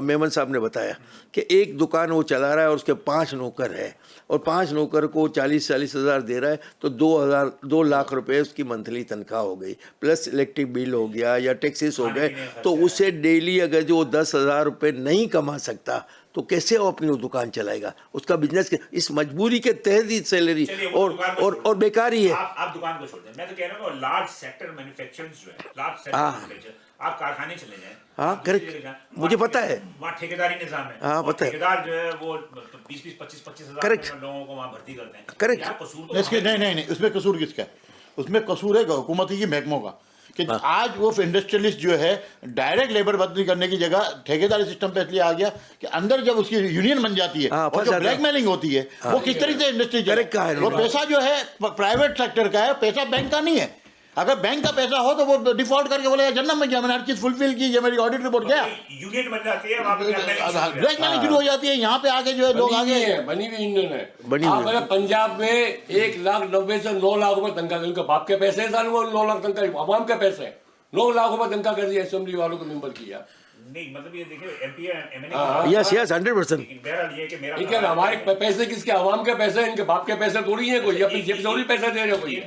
B: मेमन साहब ने बताया कि एक दुकान वो चला रहा है और उसके 5 नौकर है और 5 नौकर को 40-40 हज़ार दे रहा है, तो 2 लाख रुपए उसकी मंथली तनख्वाह हो गई, प्लस इलेक्ट्रिक बिल हो गया या टैक्सेस हो गए, तो उसे डेली अगर जो 10,000 रुपये नहीं कमा सकता तो कैसे वो अपनी दुकान चलाएगा? उसका बिजनेस के इस मजबूरी के तहत ही सैलरी और बेकारी है।
A: आप दुकान को छोड़ दें, मैं तो कह रहा हूँ लार्ज सेक्टर मैन्युफैक्चरिंग जो है, लार्ज सेक्टर मैन्युफैक्चर, आप कारखाने चले जाएं,
B: हाँ करेक्ट, मुझे पता है
A: वहाँ ठेकेदारी निजाम है,
B: हाँ पता है,
A: ठेकेदार जो है वो 20-25, 25-25 हज़ार लोगों को वहाँ भर्ती करते हैं।
B: करेक्ट,
C: नहीं, उसमें कसूर किसका है? उसमें कसूर है हुकूमती की महकमों का कि आज वो इंडस्ट्रियलिस्ट जो है डायरेक्ट लेबर भर्ती करने की जगह ठेकेदारी सिस्टम पे इसलिए आ गया कि अंदर जब उसकी यूनियन बन जाती है और जो ब्लैकमेलिंग होती है वो किस तरीके से इंडस्ट्री, वो पैसा जो है प्राइवेट सेक्टर का है, पैसा बैंक का नहीं है। अगर बैंक का पैसा हो तो वो डिफॉल्ट करके बोले जन्नत में गया, मैंने हर चीज फुलफिल की, ये मेरी ऑडिट रिपोर्ट क्या,
A: यूनियन बन जाती है,
C: ब्लैकमेलिंग शुरू हो जाती है। यहाँ पे आके जो है लोग आगे
D: बनी हुई यूनियन है। आप पंजाब में 1,90,000 से 9 लाख रुपए तनख्वाह, उनके बाप के पैसे 9 लाख तनख्वाह, आवाम के पैसे 9 लाख रुपए तनख्वाह कर दी असेंबली वालों को मेंबर किया।
A: नहीं मतलब ये देखिए एमपी एमएनए,
B: यस 100%।
A: ये
D: हमारे पैसे किसके? आवाम के पैसे, इनके बाप के पैसे थोड़ी है, कोई अपनी जेब से थोड़ी पैसा दे रहे हो कोई।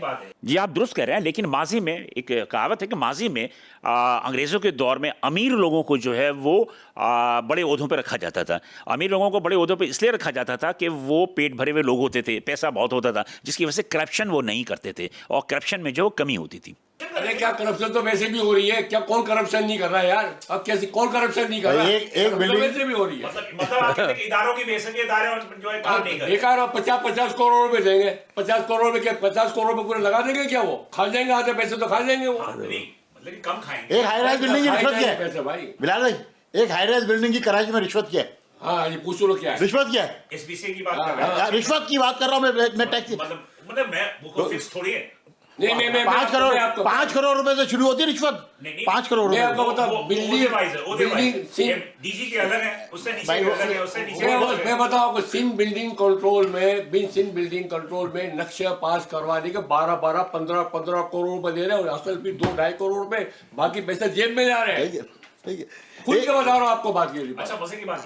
A: जी आप दुरुस्त कह रहे हैं, लेकिन माजी में एक कहावत है कि माजी में अंग्रेज़ों के दौर में अमीर लोगों को जो है वो बड़े ओहदों पे रखा जाता था। अमीर लोगों को बड़े ओहदों पे इसलिए रखा जाता था कि वो पेट भरे हुए लोग होते थे, पैसा बहुत होता था, जिसकी वजह से करप्शन वो नहीं करते थे और करप्शन में जो कमी होती थी।
D: अरे क्या करप्शन तो वैसे भी हो रही है, क्या कौन करप्शन नहीं कर रहा है यार? अब कैसे कौन करप्शन नहीं कर रहा है?
C: एक बिल्डिंग
D: वैसे भी हो रही है,
A: मतलब इदारों की बेहतरी इदारे और जो है काम नहीं कर रहे।
D: बेकार 50 करोड़ रुपए देंगे, 50 करोड़ रुपए, 50 करोड़ रुपए पूरे लगा देंगे क्या? वो खा जाएंगे, आधे पैसे तो खा जाएंगे वो,
A: मतलब कम खाएंगे।
C: एक हाई राइज बिल्डिंग की रिश्वत क्या है
D: पैसे भाई?
C: बिलाल भाई, एक हाई राइज बिल्डिंग की कराची में रिश्वत क्या है?
D: हाँ ये पूछ लो क्या है
C: रिश्वत क्या है?
A: एसबीसी की बात कर रहा हूं,
C: रिश्वत की बात कर रहा हूँ मैं टैक्स,
A: मतलब मैं वो फिक्स थोड़ी है।
D: नहीं
C: 5 करोड़ रुपए से शुरू होती है रिश्वत, 5 करोड़
D: मैं आपको
C: रुपए।
D: बता,
A: डीजी के अलग है, उससे नीचे के अलग है, उससे नीचे
D: मैं बताऊँ सिंध बिल्डिंग कंट्रोल में नक्शा पास करवाने के 12-15 करोड़ रुपए दे रहे हैं और असल भी 2-2.5 करोड़ रुपए, बाकी पैसे जेब में जा रहे हैं। खुद के बता रहा हूँ आपको बात की।
A: अच्छा मजे की बात है,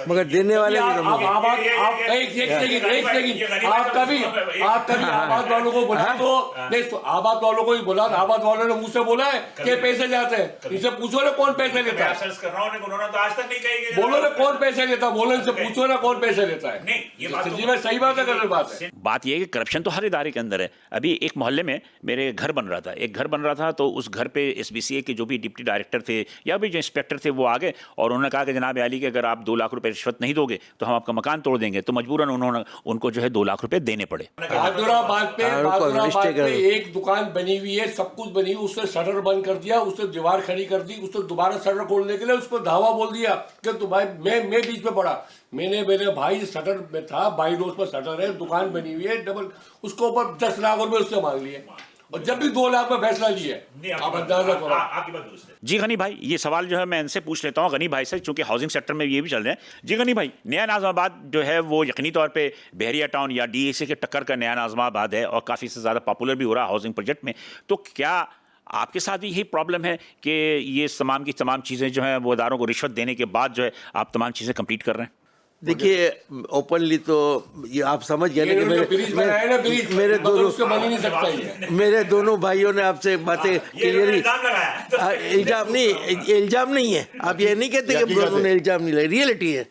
B: मगर देने वाले
D: आप एक सेकंड, आप कभी आबाद वालों को बुला दो, नहीं तो आबाद वालों को ही बुला, आबाद वालों ने मुझसे बोला है कि पैसे जाते हैं, इनसे पूछो ना कौन पैसे लेता है,
A: सर्च कर रहा हूं, उन्होंने तो आज तक नहीं कही।
D: बोलो ना कौन पैसे लेता है, बोलो इनसे पूछो ना कौन पैसे लेता है।
A: नहीं ये बात
D: जी मैं सही बात है, कर बात है।
A: बात ये है कि करप्शन तो हर इदारे के अंदर है। अभी एक मोहल्ले में मेरे घर बन रहा था, तो उस घर पे एसबीसीए के जो भी डिप्टी डायरेक्टर थे या भी जो इंस्पेक्टर थे वो आ गए और उन्होंने कहा कि जनाब आली कि अगर आप 2 लाख रुपए रिश्वत नहीं दोगे तो हम आपका मकान तोड़ देंगे। तो मजबूरन उन्होंने उनको जो है 2 लाख रुपए देने पड़े।
D: बहादुराबाद पे एक दुकान बनी हुई है, सब कुछ बनी हुई, उसने शटर बंद कर दिया, उसने दीवार खड़ी कर दी, उसने दोबारा शटर खोलने के लिए उस पर धावा बोल दिया कि तो भाई मैं बीच में पड़ा, मेरे भाई शटर में था, बाई रोज पर शटर है, दुकान बनी हुई है डबल, उसके ऊपर 10 लाख रुपए उससे मांग लिए और जब भी 2 लाख में फैसला लिया। आप अंदाजा करो।
A: आपकी बात दुरुस्त है। जी गनी भाई, ये सवाल जो है मैं इनसे पूछ लेता हूँ, गनी भाई से, चूंकि हाउसिंग सेक्टर में ये भी चल रहे हैं। जी गनी भाई, नया नाज़माबाद जो है वो यकीनी तौर पे बहरिया टाउन या डीएसी के टक्कर का नया नाज़माबाद है और काफ़ी से ज़्यादा पॉपुलर भी हो रहा है हाउसिंग प्रोजेक्ट में। तो क्या आपके साथ भी यही प्रॉब्लम है कि ये तमाम की तमाम चीज़ें जो हैं वो इदारों को रिश्वत देने के बाद जो है आप तमाम चीज़ें कंप्लीट कर रहे हैं?
B: देखिए ओपनली तो ये आप समझ गए ना कि
D: ब्रिज बनाया ना, ब्रिज
B: मेरे
D: मतलब
B: दोनों
D: उसको बन ही नहीं सकता ये।
B: मेरे दोनों भाइयों ने आपसे बातें क्लियरली
A: इल्जाम लगाया
B: इल्जाम नहीं है। आप ये नहीं कहते कि उन्होंने इल्जाम नहीं लगाया, रियलिटी है,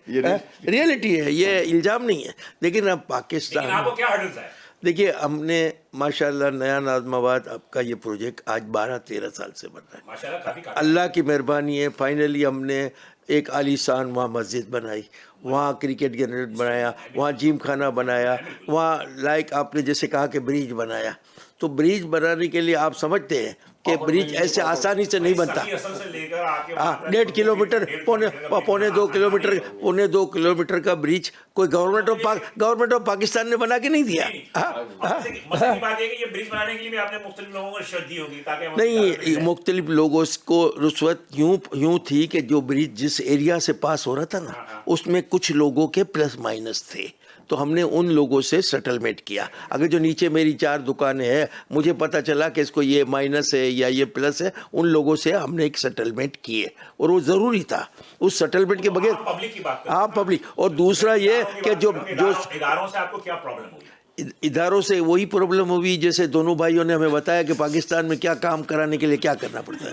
B: रियलिटी है, ये इल्जाम नहीं है। लेकिन अब पाकिस्तान,
A: आपको क्या हर्डल्स है?
B: देखिए हमने माशाल्लाह नया नाज़माबाद आपका ये प्रोजेक्ट आज 12-13 साल से बन रहा है।
A: माशाल्लाह काफी
B: अल्लाह की मेहरबानी है, फाइनली हमने एक आलीशान वहाँ मस्जिद बनाई, वहाँ क्रिकेट ग्राउंड बनाया, वहाँ जिम खाना बनाया, वहाँ लाइक आपने जैसे कहा कि ब्रिज बनाया। तो ब्रिज बनाने के लिए आप समझते हैं कि ब्रिज ऐसे आसानी से नहीं बनता। हाँ, 1.5 किलोमीटर पौने 2 किलोमीटर का ब्रिज कोई गवर्नमेंट ऑफ पाकिस्तान ने बना के नहीं दिया। नहीं, मुख्तलिफ लोगों को रुश्वत यूं थी कि जो ब्रिज जिस एरिया से पास हो रहा था ना, उसमें कुछ लोगों के प्लस माइनस थे, तो हमने उन लोगों से सेटलमेंट किया। अगर जो नीचे मेरी 4 दुकानें हैं, मुझे पता चला कि इसको ये माइनस है या ये प्लस है, उन लोगों से हमने एक सेटलमेंट किए और वो ज़रूरी था। उस सेटलमेंट के बगैर
A: पब्लिक की बात
B: हाँ पब्लिक। और दूसरा ये कि जो
A: इदारों से आपको क्या प्रॉब्लम हुई?
B: इदारों से वही प्रॉब्लम हुई जैसे दोनों भाइयों ने हमें बताया कि पाकिस्तान में क्या काम कराने के लिए क्या करना पड़ता है।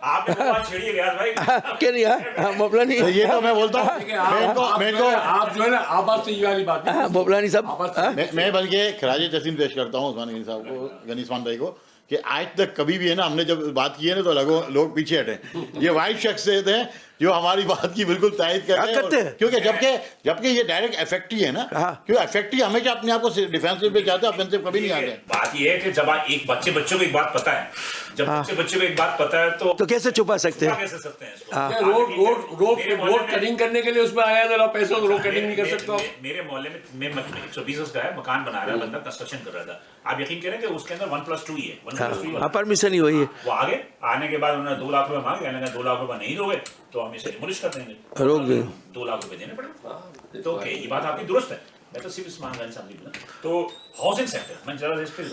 A: आपने तो बात छेड़ी है रियाज भाई।
B: क्या नहीं मौलानी,
C: ये तो मैं बोलता हूँ,
D: आप जो है ना आवाज से ये वाली बात है
B: मौलानी साहब,
C: मैं बल्कि खराज तहसीन पेश करता हूँ उस्मान गनी साहब को, गनी उस्मान भाई को, कि आज तक कभी भी है ना हमने जब बात की है ना तो लोग पीछे हटे। ये वाइट शख्स थे जो हमारी बात की बिल्कुल तायद करते हैं, क्योंकि जबकि ये डायरेक्ट इफेक्ट ही है ना, क्योंकि इफेक्ट ही हमेशा अपने आप को डिफेंसिव पे जाते हैं, ऑफेंसिव कभी नहीं आते।
A: बात ये है कि जब एक बच्चों को एक बात पता है, जब बच्चे को एक बात पता है तो
B: कैसे छुपा सकते हैं?
A: कैसे सकते हैं इसको?
D: रोड कटिंग करने के लिए उसमें आया जरा पैसे, रोड कटिंग नहीं कर सकता।
A: मेरे मोहल्ले में 120 का है, मकान बना रहा है बंदा, कंस्ट्रक्शन कर रहा था। आप यकीन करें कि उसके अंदर 1+2 ही है, 1+2
B: परमिशन ही वही है।
A: वो आने के बाद उन्होंने 2 लाख रुपए मांगे, कहने लगा 2 लाख रुपए नहीं दोगे तो हम इसे डिमोलिश कर देंगे,
B: रोक देंगे,
A: 2 लाख रुपए देने पड़े। तो ये बात आपकी दुरुस्त है, मैं तो सिर्फ उस्मान गनी साहब बोला। तो हाउसिंग सेक्टर, मैं जरा इस पे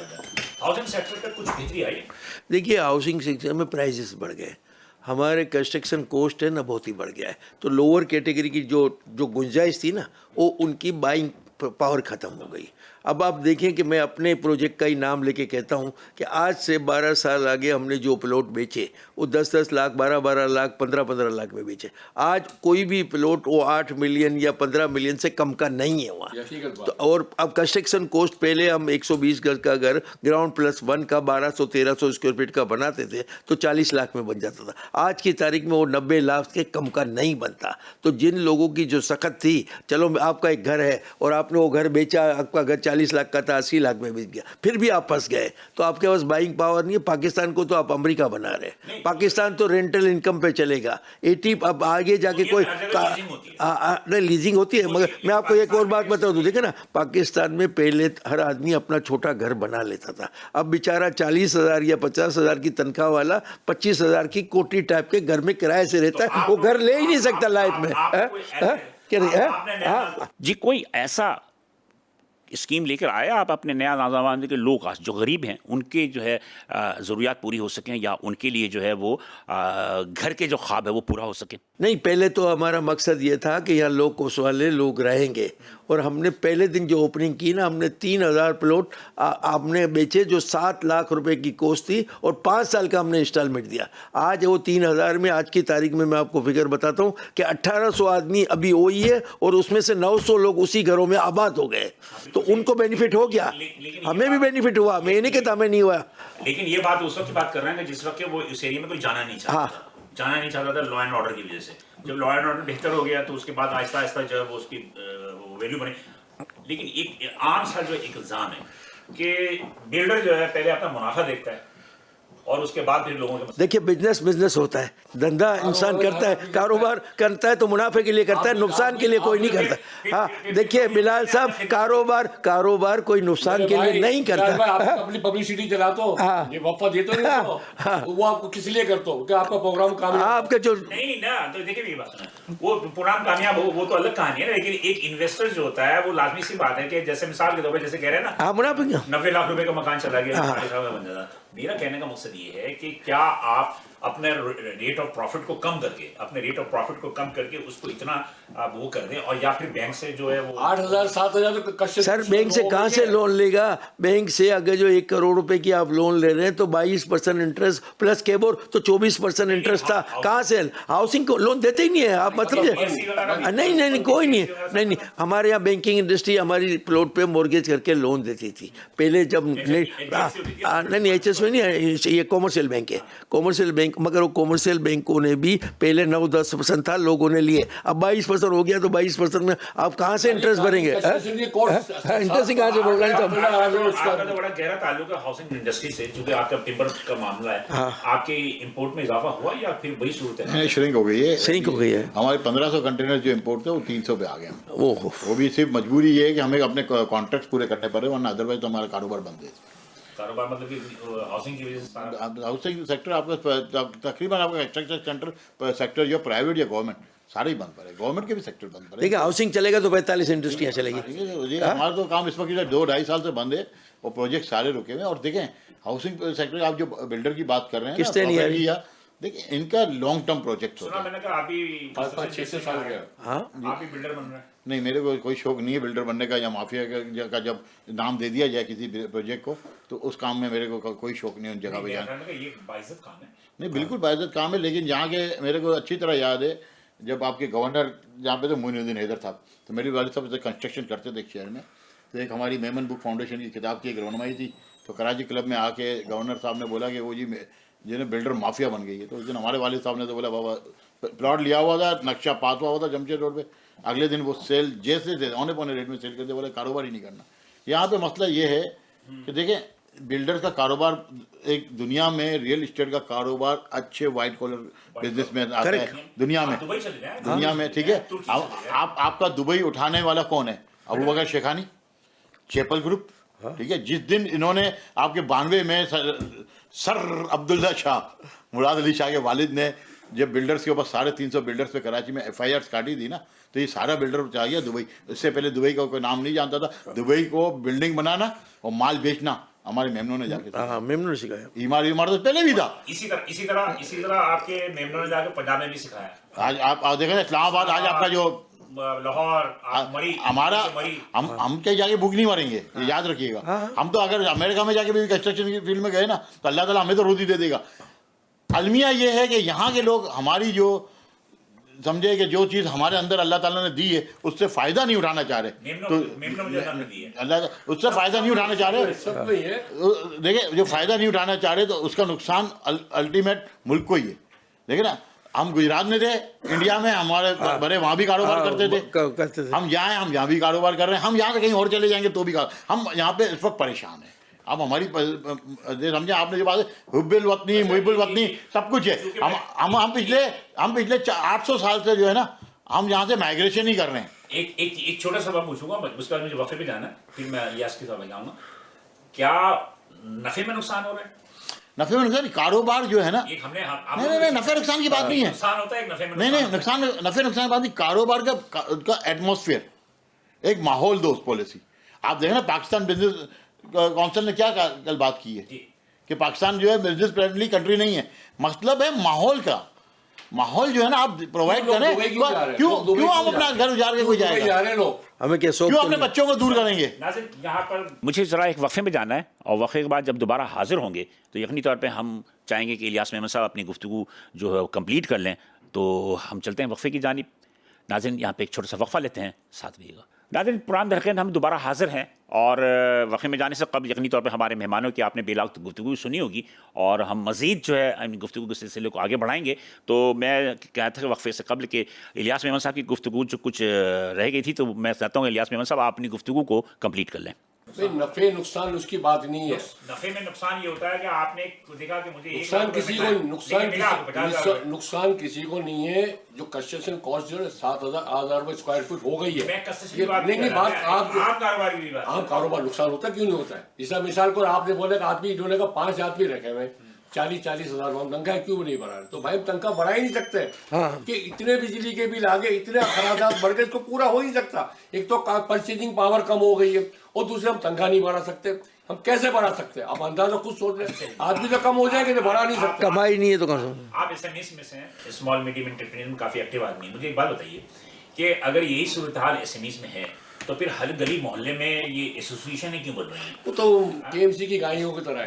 A: हाउसिंग सेक्टर का कुछ बेहतरी आई है?
B: देखिए हाउसिंग सेक्टर में प्राइसेस बढ़ गए, हमारे कंस्ट्रक्शन कॉस्ट है ना बहुत ही बढ़ गया है। तो लोअर कैटेगरी की जो गुंजाइश थी ना, वो उनकी बाइंग पावर ख़त्म हो गई। अब आप देखें कि मैं अपने प्रोजेक्ट का ही नाम लेके कहता हूं कि आज से 12 साल आगे हमने जो प्लॉट बेचे वो 10-10 लाख, 12-12 लाख, 15-15 लाख में बेचे। आज कोई भी प्लॉट वो 8 मिलियन या 15 मिलियन से कम का नहीं है वहाँ। तो और अब कंस्ट्रक्शन कॉस्ट, पहले हम 120 गज का घर ग्राउंड +1 का 1200-1300 स्क्वायर फीट का बनाते थे तो 40 लाख में बन जाता था। आज की तारीख में वो 90 लाख के कम का नहीं बनता। तो जिन लोगों की जो सख्त थी, चलो आपका एक घर है और आपने वो घर बेचा, आपका घर 40 लाख का था, 80 लाख में बिक गया, फिर भी आप फंस गए, तो आपके पास बाइंग पावर नहीं है। पाकिस्तान को तो आप अमेरिका बना रहे हैं, पाकिस्तान तो रेंटल इनकम पे चलेगा। 80 अब आगे जाके कोई नहीं लीजिंग होती है। मगर मैं आपको एक और बात बता दूं, देखिए ना, पाकिस्तान में पहले हर आदमी अपना छोटा घर बना लेता था। अब बेचारा 40,000 या 50,000 की तनख्वाह वाला 25,000 की कोठी टाइप के घर में किराए से रहता है, वो घर ले ही नहीं सकता लाइफ में।
A: जी कोई ऐसा स्कीम लेकर आया आप अपने नया नाज़ाबाद के लोग जो गरीब हैं उनके जो है ज़रूरियात पूरी हो सकें, या उनके लिए जो है वो घर के जो ख्वाब है वो पूरा हो सके?
B: नहीं, पहले तो हमारा मकसद ये था कि यहाँ लोग कोस वाले लोग रहेंगे, और हमने पहले दिन जो ओपनिंग की ना, हमने 3,000 प्लॉट आपने बेचे जो 7 लाख रुपए की कोस्ट थी, और 5 साल का हमने इंस्टॉलमेंट दिया। आज वो 3,000 में, आज की तारीख में मैं आपको फिगर बताता हूँ कि 1800 आदमी अभी वही है, और उसमें से 900 लोग उसी घरों में आबाद हो गए। तो उनको बेनिफिट हो गया, हमें भी बेनिफिट हुआ, मैं नहीं कहता हमें नहीं हुआ।
A: लेकिन ये बात उस वक्त की बात कर रहे हैं जिस वक्त वो इस एरिया में कोई जाना नहीं चाहता था लॉ एंड ऑर्डर की वजह से। जब लॉ एंड ऑर्डर बेहतर हो गया तो उसके बाद आहिस्ता आहिस्ता जो है वो उसकी वैल्यू बनी। लेकिन एक आम सा जो एक इल्जाम है कि बिल्डर जो है पहले अपना मुनाफा देखता है और उसके बाद फिर लोगों के,
B: देखिए बिजनेस होता है, धंधा इंसान करता है, कारोबार करता है तो मुनाफे के लिए करता है, नुकसान के लिए कोई नहीं करता। हाँ देखिए बिलाल साहब, कारोबार कोई नुकसान के लिए नहीं करता।
D: अपनी पब्लिसिटी चलाते हो, ये वफा देते हो, वो आपको किस लिए करते हो कि आपका प्रोग्राम कामयाब,
B: आपका जो
A: नहीं ना। तो देखिए मेरी बात सुनो, वो प्रोग्राम कामयाब हो वो तो अलग कहानी है, लेकिन एक इन्वेस्टर जो होता है वो लाजमी सी बात है कि जैसे मिसाल के तौर पर जैसे कह रहे हैं ना,
B: मुनाफे
A: 90 लाख रुपए का मकान चला गया, बन जाता। मेरा कहने का मकसद ये है कि क्या आप अपने रेट ऑफ प्रॉफिट को कम करके उसको इतना आप वो कर दें, और या फिर बैंक से जो है वो
D: 8,000 7,000 तो कश्य
B: सर बैंक से कहाँ से लोन लेगा? बैंक से अगर जो 1 करोड़ रुपए की आप लोन ले रहे हैं तो 22% इंटरेस्ट प्लस केबोर तो 24% इंटरेस्ट था। कहाँ से? हाउसिंग को लोन देते ही नहीं है आप, मतलब नहीं कोई नहीं, हमारे यहाँ बैंकिंग इंडस्ट्री हमारी प्लॉट पे मॉर्गेज करके लोन देती थी पहले जब नहीं HSBC में नहीं, ये कॉमर्शियल बैंक है, कॉमर्शियल बैंक, मगर वो कॉमर्शियल बैंकों ने भी पहले 9-10% था, लोगों ने लिए, अब 22% हो गया तो 22% में आप कहाँ से इंटरेस्ट भरेंगे? इंटरेस्ट कहाँ से भर रहे हैं?
A: आपका तो बड़ा गहरा ताल्लुक है हाउसिंग इंडस्ट्री से, क्योंकि आपका टिम्बर का मामला है। आपके इंपोर्ट में इजाफा हुआ या फिर वही सूरत है?
C: श्रिंक हो गई है,
B: श्रिंक हो गई है।
C: हमारे 1500 कंटेनर जो इंपोर्ट थे वो 300 पे आ गए हैं।
B: ओहो,
C: वो भी सिर्फ मजबूरी ये है कि हमें अपने कॉन्ट्रैक्ट पूरे करने पड़े, वरना अदरवाइज तो हमारा कारोबार बंद है।
A: कारोबार मतलब कि हाउसिंग की वजह से
C: हाउसिंग सेक्टर आपका तकरीबन आपका एक्सट्रक्चर सेक्टर जो प्राइवेट या गवर्नमेंट सारे ही बंद पड़े, गवर्नमेंट के भी सेक्टर बंद पड़े।
B: देखिए हाउसिंग चलेगा तो 45 इंडस्ट्रियाँ चलेगी।
C: हमारा तो काम इस वक्त 2-2.5 साल से बंद है और प्रोजेक्ट सारे रुके हुए हैं। और देखें हाउसिंग सेक्टर आप जो बिल्डर की बात कर रहे हैं,
B: किस्तें नहीं आ रही,
C: देखिए इनका लॉन्ग टर्म प्रोजेक्ट होता है।
A: मैंने कहा आप भी
D: 5-6 साल गया।
B: हाँ,
A: आप भी बिल्डर बन रहे हैं?
C: नहीं, मेरे को कोई शौक नहीं है बिल्डर बनने का, या माफिया का जब नाम दे दिया जाए किसी प्रोजेक्ट को तो उस काम में मेरे को कोई शौक नहीं है उन जगह पे जाने।
A: ये बाइज्जत काम है।
C: नहीं, बिल्कुल बाइज्जत काम है, लेकिन यहाँ के मेरे को अच्छी तरह याद है जब आपके गवर्नर यहाँ पे तो मोइनुद्दीन हैदर था, तो मेरे वालिद साहब कंस्ट्रक्शन करते थे एक शहर में, तो एक हमारी मेमन बुक फाउंडेशन की किताब की एक रौनमाई थी, तो कराची क्लब में आके गवर्नर साहब ने बोला कि वो जी जिन्हें बिल्डर माफिया बन गई है। तो उस दिन हमारे वालिद साहब ने तो बोला बाबा प्लॉट लिया हुआ था, नक्शा पास हुआ था जमशेद रोड पे, अगले दिन वो सेल जैसे थे औने पौने रेट में सेल करते, बोले कारोबार ही नहीं करना। यहाँ पे मसला ये है कि देखें बिल्डर का कारोबार एक दुनिया में रियल इस्टेट का कारोबार अच्छे वाइट कॉलर बिजनेस में आता है दुनिया में, ठीक है। आपका दुबई उठाने वाला कौन है? अबू बकर शेखानी, चैपल ग्रुप, ठीक है। जिस दिन इन्होंने आपके 92 में सर अब्दुल्ला शाह मुराद अली शाह के वालिद ने जब बिल्डर्स के ऊपर 350 बिल्डर्स पे कराची में FIRs काटी थी ना, तो ये सारा बिल्डर चाह गया दुबई। इससे पहले दुबई का कोई नाम नहीं जानता था। दुबई को बिल्डिंग बनाना और माल बेचना हमारे मेमनों ने जाके
B: मेमनों ने सिखाया।
C: इमारत तो पहले भी था।
A: इसी तरह आपके मेमनों ने जाके पंजाब में भी सिखाया।
C: आज आप देखें इस्लामाबाद, आज आपका जो
A: लाहौर, मरी,
C: हमारा हम क्या जाके भूख नहीं मरेंगे, ये याद रखिएगा। हम तो अगर अमेरिका में जाके भी कंस्ट्रक्शन की फील्ड में गए ना तो अल्लाह ताला हमें तो रोजी दे देगा। अलमिया ये है कि यहाँ के लोग हमारी जो समझे कि जो चीज़ हमारे अंदर अल्लाह ताला ने दी है उससे फ़ायदा नहीं उठाना चाह रहे, तो अल्लाह उससे फ़ायदा नहीं उठाना चाह रहे। देखिए जो फ़ायदा नहीं उठाना चाह रहे तो उसका नुकसान अल्टीमेट मुल्क को ही है। देखिए ना, हम गुजरात में थे, इंडिया में हमारे बड़े वहाँ भी कारोबार करते थे। हम यहाँ भी कारोबार कर रहे हैं, हम यहाँ से कहीं और चले जाएंगे तो भी हम यहाँ पे इस वक्त परेशान हैं। अब हमारी समझे आपने जो बात है हुब्बुल वतनी मुहिब्बुल वतनी सब कुछ है। हम पिछले 800 साल से जो है ना हम यहाँ से माइग्रेशन ही कर रहे हैं।
A: एक छोटा सा बात पूछूंगा, उसके बाद मुझे वक्फे पे जाना है, फिर मैं यास के साथ लगाऊंगा। क्या नफे में नुकसान हो रहा है?
C: नफे में नुकसान, कारोबार जो है ना, नहीं नफे नुकसान की बात नहीं है,
A: नुकसान होता है नफे में,
C: नहीं नफे नुकसान की बात नहीं, कारोबार का एटमॉस्फेयर, एक माहौल दोस्त पॉलिसी। आप देखें ना पाकिस्तान बिजनेस काउंसिल ने क्या कल बात की है कि पाकिस्तान जो है बिजनेस फ्रेंडली कंट्री नहीं है। मतलब है माहौल का, माहौल जो है ना आप प्रोवाइड करें। क्यों हम अपना घर उजाड़ के कोई जाएगा?
B: हमें क्या शौक,
C: क्यों अपने बच्चों को दूर करेंगे?
A: यहाँ पर मुझे ज़रा एक वक्फे में जाना है और वक्फे के बाद जब दोबारा हाजिर होंगे तो यकीनी तौर पे हम चाहेंगे कि इलियास मेमन साहब अपनी गुफ्तगू जो है कंप्लीट कर लें। तो हम चलते हैं वक्फे की जानिब। नाज़रीन यहाँ पे एक छोटा सा वक्फा लेते हैं, साथ रहिएगा। नाज़रीन पुरान दरख़्त हम दोबारा हाजिर हैं और वक्फे में जाने से कबल यकीनी तौर पे हमारे मेहमानों की आपने बेलाग गुफ्तगू सुनी होगी और हम मज़ीद जो है गुफ्तगू के सिलसिले को आगे बढ़ाएंगे। तो मैं कहता था वक्फे से कबल के इलियास मेमन साहब की गुफ्तगू जो कुछ रह गई थी, तो मैं चाहता हूँ इलियास मेमन साहब आप अपनी गुफ्तगू को कंप्लीट कर लें।
D: नफे नुकसान उसकी बात नहीं है।
A: नफे में नुकसान ये होता है कि आपने देखा कि मुझे
D: नुकसान किसी को नहीं है। जो कंस्ट्रक्शन कॉस्ट जो है 7,000 रुपए स्क्वायर फुट हो गई है। नहीं बात आप कारोबार नुकसान होता है, क्यों नहीं होता है? जैसा मिसाल को आपने बोला कि आदमी इन्होंने का 5 आदमी रखे हुए 40-40 हज़ार तनख्वाह क्यों नहीं बढ़ा रहे? तो भाई तनख्वाह बढ़ा ही नहीं सकते कि इतने बिजली के बिल आ गए, इतने अखराजात बढ़ गए, इसको पूरा हो ही सकता। एक तो परचेजिंग पावर कम हो गई है और दूसरे हम तनख्वाह नहीं बढ़ा सकते। हम कैसे बढ़ा सकते हैं? आप अंदाजा खुद सोच रहे हैं, आदमी तो कम हो जाएंगे तो बढ़ा नहीं सकते।
B: कमाई नहीं है तो कौन सा?
A: आप एसएमएस में से स्मॉल मीडियम एंटरप्रेन्योर में काफी एक्टिव आदमी हैं। मुझे एक बात बताइए कि अगर यही सूरत हाल एसएमएस में है तो फिर हर गली मोहल्ले में ये एसोसिएशन क्यों बन रही है?
D: वो तो केएमसी की गायों की तरह है।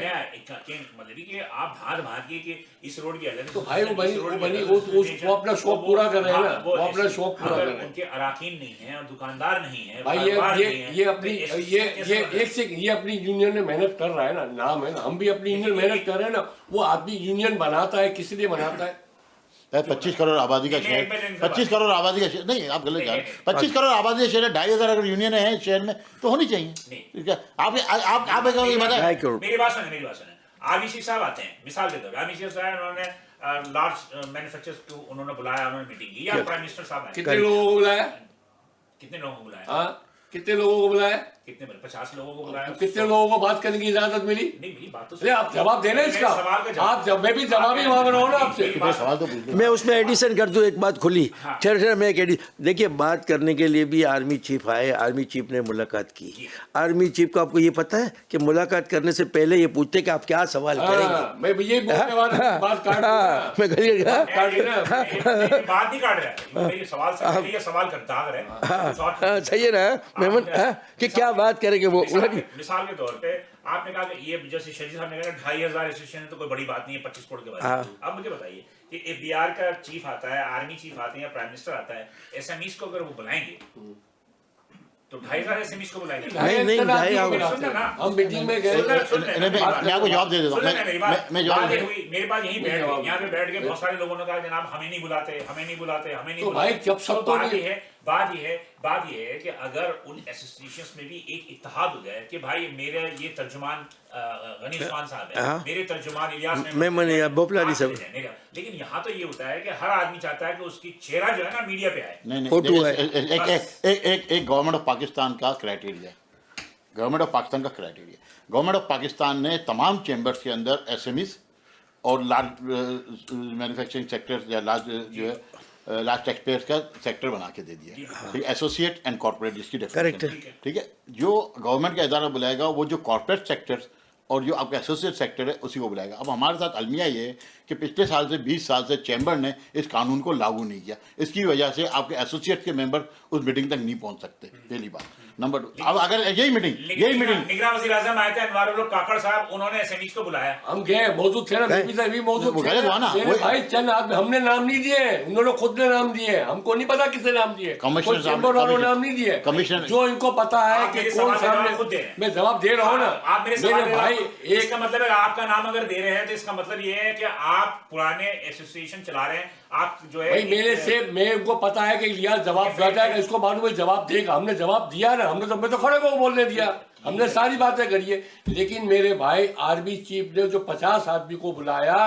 A: मतलब कि आप भाग के इस रोड की अलग
D: तो भाई वो अपना शौक पूरा कर रहे हैं ना, वो अपना शौक पूरा कर रहे हैं।
A: उनके अराकीन नहीं है और दुकानदार नहीं है
D: भाई ये अपनी ये अपनी यूनियन में मेहनत कर रहा है ना, नाम है ना, हम भी अपनी यूनियन मेहनत कर रहे हैं ना। वो आदमी यूनियन बनाता है किस लिए बनाता है?
C: 25 करोड़ आबादी का शहर, 25 करोड़ आबादी का शहर नहीं, आप गलत जा रहे हैं। 25 करोड़ आबादी का शहर है, 2,500 अगर यूनियन है शहर में तो होनी चाहिए। ठीक है, आप
A: मेरी बात सुने। आरबीसी साहब आते हैं, मिसाल के तौर पर आरबीसी साहब उन्होंने लार्ज मैन्युफैक्चरर्स को उन्होंने बुलाया, उन्होंने मीटिंग की, या प्राइम मिनिस्टर साहब आए।
D: कितने लोगों को बुलाया?
A: कितने लोगों को बुलाया?
D: हाँ, कितने लोगों को बुलाया?
A: कितने 50 लोगों को बुलाया?
D: कितने लोगों को बात करने की इजाजत मिली?
A: नहीं, मेरी बात तो
D: अरे आप जवाब देना इसका। आप जब मैं भी जवाब ही मांग रहा हूँ ना आपसे।
C: सवाल तो पूछ लो।
B: मैं उसमें एडिशन कर दूं, एक बात खुली। ठहर मैं एक देखिए, बात करने के लिए भी आर्मी चीफ आए, आर्मी चीफ ने मुलाकात की। आर्मी चीफ को आपको ये पता है कि मुलाकात करने से पहले ये पूछते कि आप क्या सवाल करेंगे।
D: मैं ये बोलने वाला बात काट
B: मैं गली
A: बात नहीं काट रहा, मेरे सवाल से ये सवाल करता है।
B: सही है ना मेमन, कि क्या बात करेंगे वो?
A: मिसाल के तौर पे आपने कहा कि ये जैसे शरीफ साहब ने कहा 2,500 एसोसिएशन तो कोई बड़ी बात नहीं है 25 करोड़ के बाद। अब मुझे बताइए कि एफबीआर का चीफ आता है, आर्मी चीफ आते हैं या प्राइम मिनिस्टर आता है, एसएमईस को अगर वो बुलाएंगे तो 2,500 एसएमईस को बुलाएंगे?
B: नहीं,
D: हम मीटिंग में गए।
C: मैं आपको जवाब दे देता हूँ। मैं जवाब
A: मेरे पास यहीं बैठ गए, यहाँ पे बैठ के बहुत सारे लोगों ने कहा जनाब हमें नहीं बुलाते, हमें नहीं बुलाते, हमें नहीं बुलाते।
D: भाई जब सब तो नहीं है,
A: बात ये है कि अगर उन एसोसिएशंस में भी एक इत्तेहाद हो जाए कि भाई मेरे ये तर्जुमान गनी उस्मान साहब है, मेरे तर्जुमान इलियास
B: बोपलारी साहब,
A: लेकिन यहाँ तो ये होता है कि हर आदमी चाहता है कि उसकी चेहरा जो है ना मीडिया पे आए।
C: एक गवर्नमेंट ऑफ पाकिस्तान का क्राइटेरिया, गवर्नमेंट ऑफ पाकिस्तान ने तमाम चैम्बर्स के अंदर एसएमईज और लार्ज मैन्युफैक्चरिंग सेक्टर्स या लार्ज टैक्स पेयर्स का सेक्टर बना के दे दिया। ठीक है, एसोसिएट एंड कॉर्पोरेट जिसकी डेफिनेशन। ठीक है, जो गवर्नमेंट का इदारा बुलाएगा वो जो कॉर्पोरेट सेक्टर्स और जो आपका एसोसिएट सेक्टर है उसी को बुलाएगा। अब हमारे साथ अलमिया ये है कि पिछले साल से 20 साल से चैम्बर ने इस कानून को लागू नहीं किया। इसकी वजह से आपके एसोसिएट के मेंबर उस मीटिंग तक नहीं पहुंच सकते। पहली बात। नंबर 2, अब अगर यही मीटिंग
A: निगरान वज़ीर आज़म आए थे अनवारुल काकड़ साहब, उन्होंने एसएमईस को बुलाया,
D: हम गए, मौजूद थे ना, भी मौजूद थे ना। भाई चंद आदमी, हमने नाम नहीं दिए, उन्होंने खुद ने नाम दिए, हमको नहीं पता किसने नाम दिए, चैम्बर वालों ने नाम नहीं दिए।
C: कमिश्नर
D: जो इनको पता है कि कौन सामने, मैं जवाब दे रहा हूँ ना।
A: आप मेरे भाई, इसका मतलब है आपका नाम अगर दे रहे हैं तो इसका मतलब ये है कि आप पुराने एसोसिएशन चला रहे हैं। आप जो है
D: भाई मेरे को पता है कि इलियास जवाब देता है, इसको मालूम है जवाब देगा। हमने जवाब दिया ना, मैं तो खड़े को बोलने दिया, हमने सारी बातें करी है। लेकिन मेरे भाई आर्मी चीफ ने जो 50 आदमी को बुलाया,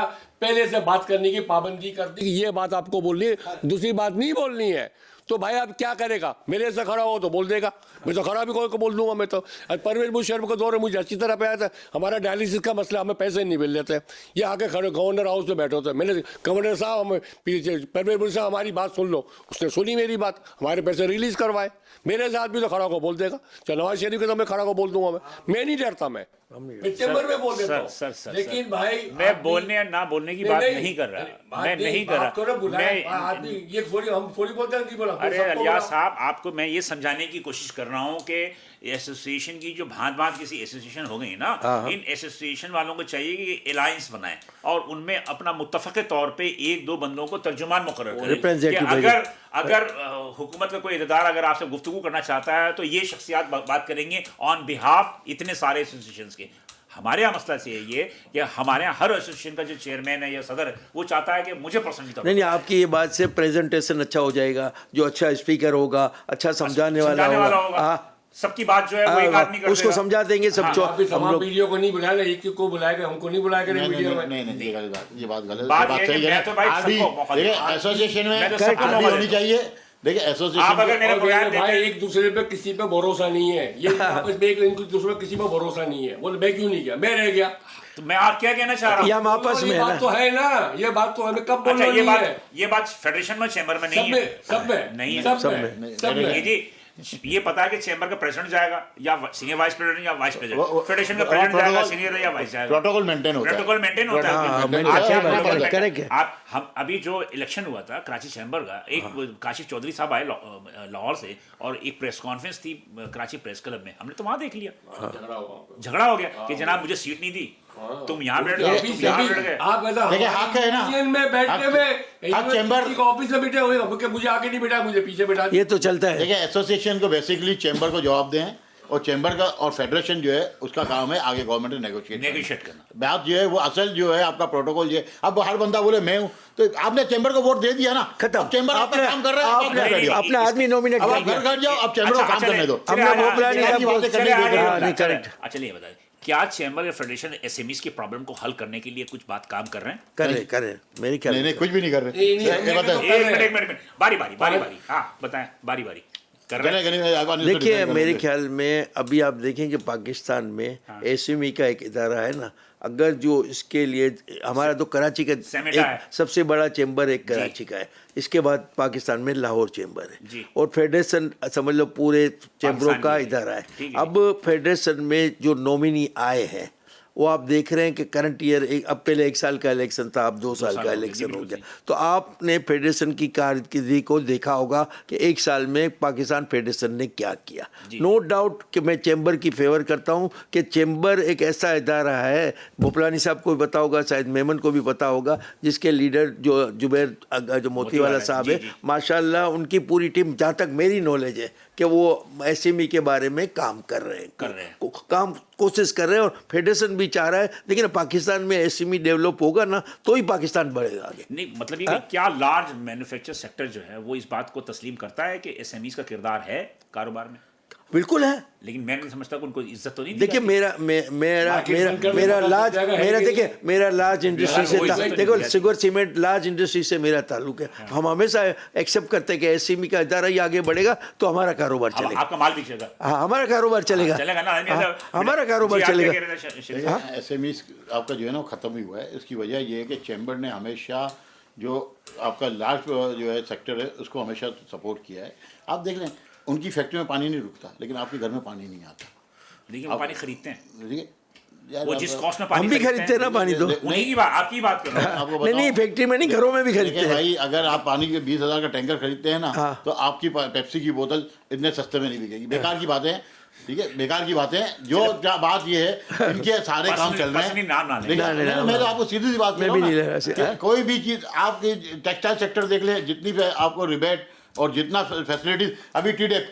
D: पहले से बात करने की पाबंदी कर दी। ये बात आपको बोलनी है, दूसरी बात नहीं बोलनी है। तो भाई अब क्या करेगा? मेरे से खड़ा हो तो बोल देगा, मैं तो खड़ा भी कोई को बोल दूंगा। मैं तो परवेज मुशर्रफ का दौर है, मुझे अच्छी तरह पे आया था। हमारा डायलिसिस का मसला, हमें पैसे नहीं मिल रहे थे, ये आके खड़े गवर्नर हाउस में बैठे होते। मैंने गवर्नर साहब हमें पीछे, परवेज मुशर्रफ साहब हमारी बात सुन लो, उसने सुनी मेरी बात, हमारे पैसे रिलीज करवाए। मेरे साथ भी तो खड़ा को बोल देगा। चलो नवाज शरीफ के तो मैं खड़ा को बोल दूंगा, मैं नहीं डरता। मैं चैम्बर में बोल देता हूं। लेकिन भाई
A: मैं बोलने ना बोलने की बात नहीं कर रहा, मैं नहीं कर रहा।
D: आदमी ये थोड़ी, हम थोड़ी बोलते हैं, नहीं बोला।
A: अरे इलियास साहब, आपको मैं ये समझाने की कोशिश कर रहा हूँ कि एसोसिएशन की जो भांत किसी एसोसिएशन हो गई ना, इन एसोसिएशन वालों को चाहिए कि अलायंस बनाए और उनमें अपना मुत्तफक तौर पे 1-2 बंदों को तर्जुमान मुकर्रर करें। अगर हुकूमत का कोई इदारा अगर आपसे गुफ्तगू करना चाहता है तो ये शख्सियात बात करेंगे ऑन बिहाफ इतने सारे एसोसिएशंस के। हमारे यहाँ मसला से ये कि हमारे यहाँ हर एसोसिएशन का जो चेयरमैन है या सदर है वो चाहता है कि मुझे पर्सनली
B: नहीं, आपकी ये बात से प्रेजेंटेशन अच्छा हो जाएगा, जो अच्छा स्पीकर होगा, अच्छा समझाने वाला होगा,
A: सबकी बात जो है वो एक आदमी कर
B: उसको समझा देंगे सब।
D: हम लोग वीडियो को नहीं बुलाएगा, एक को बुलाएगा, हमको नहीं बुलाएगा वीडियो में।
C: नहीं, ये बात गलत है। एसोसिएशन में होनी चाहिए। देखिए एसोसिएशन,
A: आप अगर मेरे बयान
D: भाई एक दूसरे पे किसी पे भरोसा नहीं है, ये एक दूसरे पे किसी पे भरोसा नहीं है। बोले मैं क्यों नहीं गया, मैं रह गया।
A: तो मैं आप क्या कहना चाह रहा हूँ?
B: हम आपस में
D: बात तो है ना, ये बात तो हमें कब बोलना नहीं है।
A: ये बात फेडरेशन में चैम्बर में नहीं है,
D: सब में
A: नहीं है,
D: सब में
A: जी। ये पता है कि चैम्बर का प्रेसिडेंट जाएगा या सीनियर वाइस प्रेसिडेंट या वाइस प्रेसिडेंट, फेडरेशन का प्रेसिडेंट जाएगा, सीनियर या वाइस जाएगा,
C: प्रोटोकॉल मेंटेन होता है।
A: प्रोटोकॉल मेंटेन होता
B: हाँ,
A: है।
B: maintain
A: आज
B: होता है,
A: क्या
B: correct,
A: protocol
B: correct है।
A: आप हम अभी जो इलेक्शन हुआ था कराची चैम्बर का, एक काशिफ चौधरी साहब आए लाहौर से और एक प्रेस कॉन्फ्रेंस थी कराची प्रेस क्लब में, हमने तो वहां देख लिया, झगड़ा हो गया कि जनाब मुझे सीट नहीं दी, तुम यहाँ बैठ गए, तुम यहाँ बैठ गए।
D: आप ऐसा
C: देखिए, हक है ना।
D: यूनियन में बैठने में
C: हक चैम्बर
D: किसी को ऑफिस में बैठे हुए हो, कि मुझे आगे नहीं बैठा, मुझे पीछे बैठा।
B: ये तो चलता है।
C: देखिए, एसोसिएशन को बेसिकली चैम्बर को जवाब दें, और चैम्बर का और फेडरेशन जो है उसका काम है आगे गवर्नमेंट से
A: नेगोशिएट करना।
C: बात जो है वो असल जो है आपका प्रोटोकॉल जो है, अब हर बंदा बोले मैं हूँ, तो आपने चैम्बर को वोट दे दिया ना,
B: खत्म।
C: अब चैम्बर आपका काम कर रहा है, आप घर बैठ जाओ।
B: अपना आदमी नॉमिनेट
C: अब
B: कर
C: आप
B: दिया।
C: घर जाओ, अब चैम्बर को काम करने दो।
B: हमने वो प्लान
C: चलिए,
B: नहीं
C: बातें करने की
B: हाँ, नहीं, correct।
A: चलिए बताइए, क्या चैम्बर या फेडरेशन एसएमईज की प्रॉब्लम को हल करने के लिए कुछ बात काम कर रहे हैं?
B: करे मेरे ख्याल
C: नहीं
B: में
C: नहीं, कुछ भी नहीं कर रहे।
D: नहीं, नहीं,
C: ये बताएं।
A: एक मिनट, बारी, हाँ बताएं, बारी कर रहे हैं।
B: देखिए, मेरे ख्याल में अभी आप देखें कि पाकिस्तान में एसएमई का एक इदारा है ना, अगर जो इसके लिए हमारा तो कराची का
A: सेमेटा है।
B: एक सबसे बड़ा चैम्बर एक कराची का है, इसके बाद पाकिस्तान में लाहौर चैम्बर है
A: जी।
B: और फेडरेशन समझ लो पूरे चैम्बरों
A: पाकिस्तान
B: का
A: की
B: इदारा है।
A: ठीक है।
B: अब फेडरेशन में जो नॉमिनी आए हैं वो आप देख रहे हैं कि करंट ईयर अब पहले 1 साल का इलेक्शन था, अब 2 साल
A: साल
B: का
A: हो गए,
B: इलेक्शन
A: जी,
B: हो
A: बिल्कुल
B: गया। तो आपने फेडरेशन की कारकर्दगी को देखा होगा कि 1 साल में पाकिस्तान फेडरेशन ने क्या किया। नो डाउट कि मैं चैम्बर की फेवर करता हूं कि चैम्बर एक ऐसा इदारा है, भोपलानी साहब को भी पता होगा, शायद मेमन को भी पता होगा, जिसके लीडर जो जुबैर जो मोतीवाला साहब
A: जी,
B: है,
A: जी।
B: माशाल्लाह उनकी पूरी टीम, जहाँ तक मेरी नॉलेज है कि वो एसएमई के बारे में काम कर रहे हैं, काम कोशिश कर रहे हैं, और फेडरेशन भी चाह रहा है। लेकिन पाकिस्तान में एसएमई डेवलप होगा ना तो ही पाकिस्तान बढ़ेगा आगे।
A: नहीं मतलब ये कि क्या लार्ज मैन्युफैक्चर सेक्टर जो है वो इस बात को तस्लीम करता है कि एसएमईज का किरदार है कारोबार में?
B: बिल्कुल है।
A: लेकिन मैं नहीं समझता कि उनको इज्जत तो नहीं दी
B: देखिए,
A: जाती।
B: मेरा लार्ज इंडस्ट्री से
A: वो इज्जत तो
B: देखो,
A: नहीं
B: शुगर सीमेंट लार्ज इंडस्ट्री से मेरा ताल्लुक है। हम हमेशा एक्सेप्ट करते हैं कि एसएमई का इदारा ही आगे बढ़ेगा तो हमारा कारोबार चलेगा।
A: आपका माल बिकेगा।
B: हाँ, हमारा कारोबार चलेगा
A: ना
B: हमारा कारोबार चलेगा।
C: एसएमई आपका जो है ना खत्म ही हुआ है। इसकी वजह ये है कि चैम्बर ने हमेशा जो आपका लार्ज जो है सेक्टर है उसको हमेशा सपोर्ट किया है। आप देख लें, उनकी फैक्ट्री में पानी नहीं रुकता, लेकिन आपके घर में पानी नहीं आता।
A: देखिए वो पानी खरीदते हैं,
C: देखिए यार,
A: वो जिस कॉस्ट में पानी
B: हम भी खरीदते हैं ना पानी तो।
A: उन्हीं की बात, आपकी बात कर रहा हूँ।
C: आपको
B: नहीं
C: बताऊं,
B: फैक्ट्री में नहीं, घरों में भी खरीदते
C: देखिए
B: हैं।
C: भाई, अगर आप पानी के 20,000 का टैंकर खरीदते हैं ना,
B: हाँ।
C: तो आपकी पेप्सी की बोतल इतने सस्ते में नहीं बिकेगी। बेकार की बातें, ठीक है, बेकार की बातें। जो बात ये है, इनके सारे काम चल रहे हैं।
A: नाम ना लें।
C: लेकिन मैं तो आपको सीधी सी बात
B: मैं भी नहीं ले रहा
C: कि कोई भी चीज आपकी टेक्सटाइल सेक्टर देख ले, जितनी भी आपको रिबेट और जितना फैसिलिटीज, अभी टीडेप,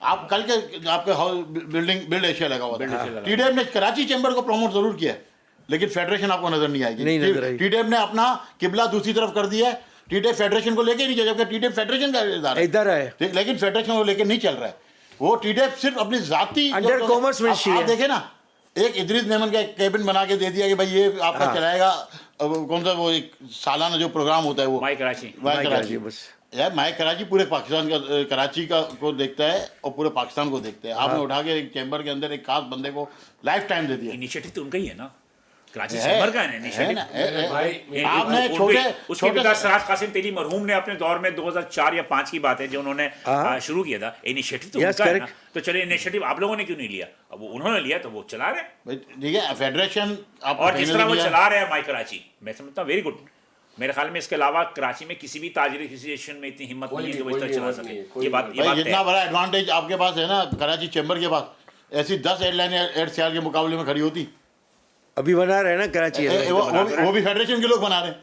C: आप कल के आपके हाउस बिल्ड एशिया लगा हुआ था। टीडेप ने कराची चैम्बर को प्रमोट जरूर किया है, लेकिन फेडरेशन आपको नजर नहीं आएगी।
B: नहीं नजर आएगी।
C: टीडेप ने अपना किबला दूसरी तरफ कर दिया है। टीडेप फेडरेशन को लेके नहीं चल, जबकि टीडेप फेडरेशन का
B: इदारा है,
C: ठीक, लेकिन फेडरेशन को लेके नहीं चल रहा है। वो टीडेप सिर्फ अपनी जाती
B: अंडर कॉमर्स मिनिस्ट्री
C: आप
B: है।
C: देखे ना, एक इदरीस मेमन का कैबिन बना के दे दिया कि भाई ये आपका चलाएगा। कौन सा वो एक सालाना जो प्रोग्राम होता है वो
A: माई कराची।
C: माई कराची।
B: बस
C: यार माई कराची पूरे पाकिस्तान का, कराची का को देखता है और पूरे पाकिस्तान को देखता है। आपने उठा के एक चैम्बर के अंदर एक खास बंदे को लाइफ टाइम दे दिया।
A: इनिशिएटिव तो उनका ही है ना, कराची
C: है,
A: चैम्बर का है
C: है
A: इनिशिएटिव।
C: ना,
D: भाई,
C: आपने
A: उसके
C: छोटे
A: पिता सराज कासिम तेली मरहूम ने अपने दौर में 2004 या 5 की बात है जो उन्होंने शुरू किया था। इनिशिएटिव तो
B: Yes,
A: उनका है ना।
B: correct।
A: तो चलिए, इनिशिएटिव आप लोगों ने क्यों नहीं लिया? अब वो उन्होंने लिया तो वो चला रहे हैं।
C: ठीक है, फेडरेशन आप
A: और जिस तरह वो चला रहे हैं माई कराची, मैं समझता हूँ वेरी गुड। मेरे ख्याल में इसके अलावा कराची में किसी भी ताजरी एसोसिएशन में इतनी हिम्मत नहीं है कि वो इस तरह चला सके। ये बात
C: भाई, जितना बड़ा एडवांटेज आपके पास है ना कराची चैम्बर के पास, ऐसी 10 एयरलाइन एयरसीआर के मुकाबले में खड़ी होती।
B: अभी बना रहे हैं ना कराची
C: वो भी फेडरेशन के लोग बना रहे हैं।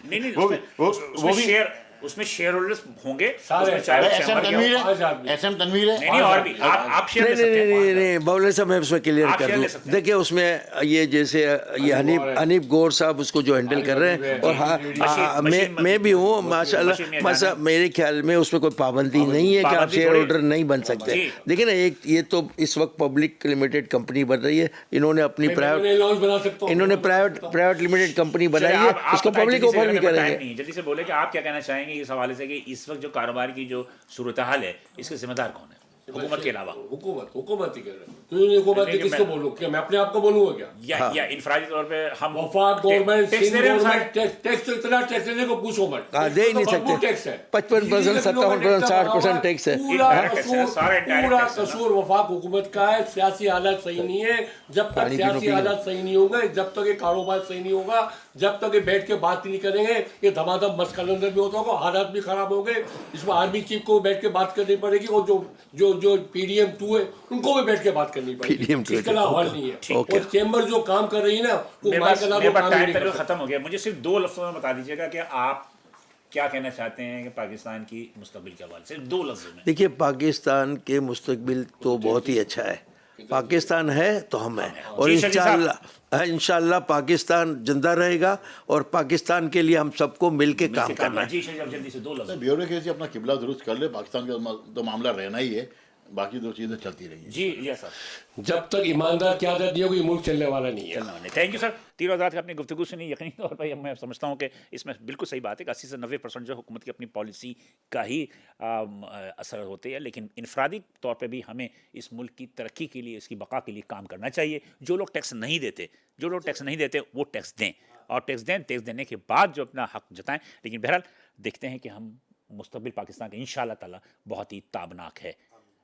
A: नहीं
C: वो भी
A: उसमें शेयर होल्डर्स होंगे,
D: सारे।
A: उसमें चाहे वो
C: एसएम
A: चैम्बर के
C: तनवीर
A: हों।
C: है, एसएम तनवीर है।
A: नहीं और भी आप शेयर ले सकते हैं।
B: नहीं बबलर साहब, मैं उसमें क्लियर
A: आप
B: कर
A: शेयर
B: दूं।
A: ले सकते हैं।
B: देखिए उसमें ये जैसे ये हनीफ गौर साहब उसको जो हैंडल कर रहे हैं, और हाँ मैं भी हूँ माशाल्लाह। मेरे ख्याल में उसमें कोई पाबंदी नहीं है कि आप शेयर होल्डर नहीं बन सकते। देखिए ना, एक ये तो इस वक्त पब्लिक लिमिटेड कंपनी बन रही है, इन्होंने अपनी इन्होंने प्राइवेट लिमिटेड कंपनी बनाई है, उसको पब्लिक ऑफर भी करेंगे।
A: जल्दी से बोले कि आप क्या कहना चाहेंगे इस हवाले से कि इस वक्त जो कारोबार की जो सूरत हाल है इसके जिम्मेदार कौन है? हुकूमत के अलावा।
D: हुकूमत ही कह रहे हैं। तो हुकूमत
A: लेकिन
D: किसको बोलूं, क्या मैं अपने आप को बोलूंगा क्या?
A: या इनफरादी तौर पे हम
D: वफाक गवर्नमेंट,
A: टैक्स दे रहे हैं हम सारे।
D: टैक्स तो इतना टैक्स देने को पूछो मत।
B: दे ही नहीं
D: भरपूर
B: सकते।
D: टैक्स है,
B: 55%, 57%, 60% टैक्स है।
D: पूरा
A: Direct tax है, सारा indirect
D: पूरा
A: tax है ना।
D: कसूर वफाक हुकूमत का है। सियासी हालात सही नहीं है। जब तक
B: पानी
D: सियासी
B: पीनो।
D: हालात सही नहीं होंगे, जब तक ये कारोबार सही नहीं होगा, जब तक ये बैठ के बात नहीं करेंगे, ये धमाधम मस्क अंदर भी होता होगा, हालात भी खराब होंगे। इसमें आर्मी चीफ को बैठ के बात करनी पड़ेगी और जो PDM 2 है उनको भी बैठ के बात करनी पड़ेगी।
B: PDM 2
D: इसके अलावा हल नहीं है।
B: ओके।
D: और चेंबर जो काम कर रही है ना, वो
A: मेरे
D: माइक
A: पास
D: अलावा
A: मेरे पास
D: काम ही
A: टाइम
D: नहीं कर
A: तक
D: सकती।
A: खत्म हो गया। मुझे सिर्फ 2 लफ्ज़ों में बता दीजिएगा कि आप क्या कहना चाहते हैं कि पाकिस्तान की मुस्तकबिल के हवाले से, 2 लफ्ज़ों में।
B: देखिए, पाकिस्तान के मुस्तकबिल तो बहुत ही अच्छा है। पाकिस्तान है तो हम हैं, और
A: जी, शकील साहब।
B: इंशाल्लाह पाकिस्तान जिंदा रहेगा और पाकिस्तान के लिए हम सबको मिलके काम करना है।
A: जी शरीफ, जल्दी से 2 लफ्ज़।
C: ब्यूरोक्रेसी अपना किबला दुरुस्त कर ले, पाकिस्तान का तो मामला रहना ही है, बाकी 2 चीज़ें चलती रहेंगी।
A: जी यस सर।
D: जब तक ईमानदार की आदत नहीं होगी, मुल्क चलने वाला नहीं है।
A: Thank you sir. तीनों आज़ाद की अपनी गुफ्तगू सुनी, यकीनी तौर पर मैं समझता हूँ कि इसमें बिल्कुल सही बात है कि 80 से 90% जो हुकूमत की अपनी पॉलिसी का ही असर होते हैं, लेकिन इनफरादी तौर पर भी हमें इस मुल्क की तरक्की के लिए, इसकी बका के लिए काम करना चाहिए। जो लोग टैक्स नहीं देते वो टैक्स दें, और टैक्स देने के बाद जो अपना हक जताएं। लेकिन बहरहाल देखते हैं कि हम मुस्तकबिल पाकिस्तान का इंशाअल्लाह ताला बहुत ही ताबनाक है।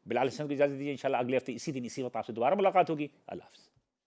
A: बिलाल हसन को इजाज़त दीजिए। इंशाअल्लाह अगले हफ्ते इसी दिन इसी वक्त आपसे दोबारा मुलाकात होगी। अल्लाह हाफ़िज़।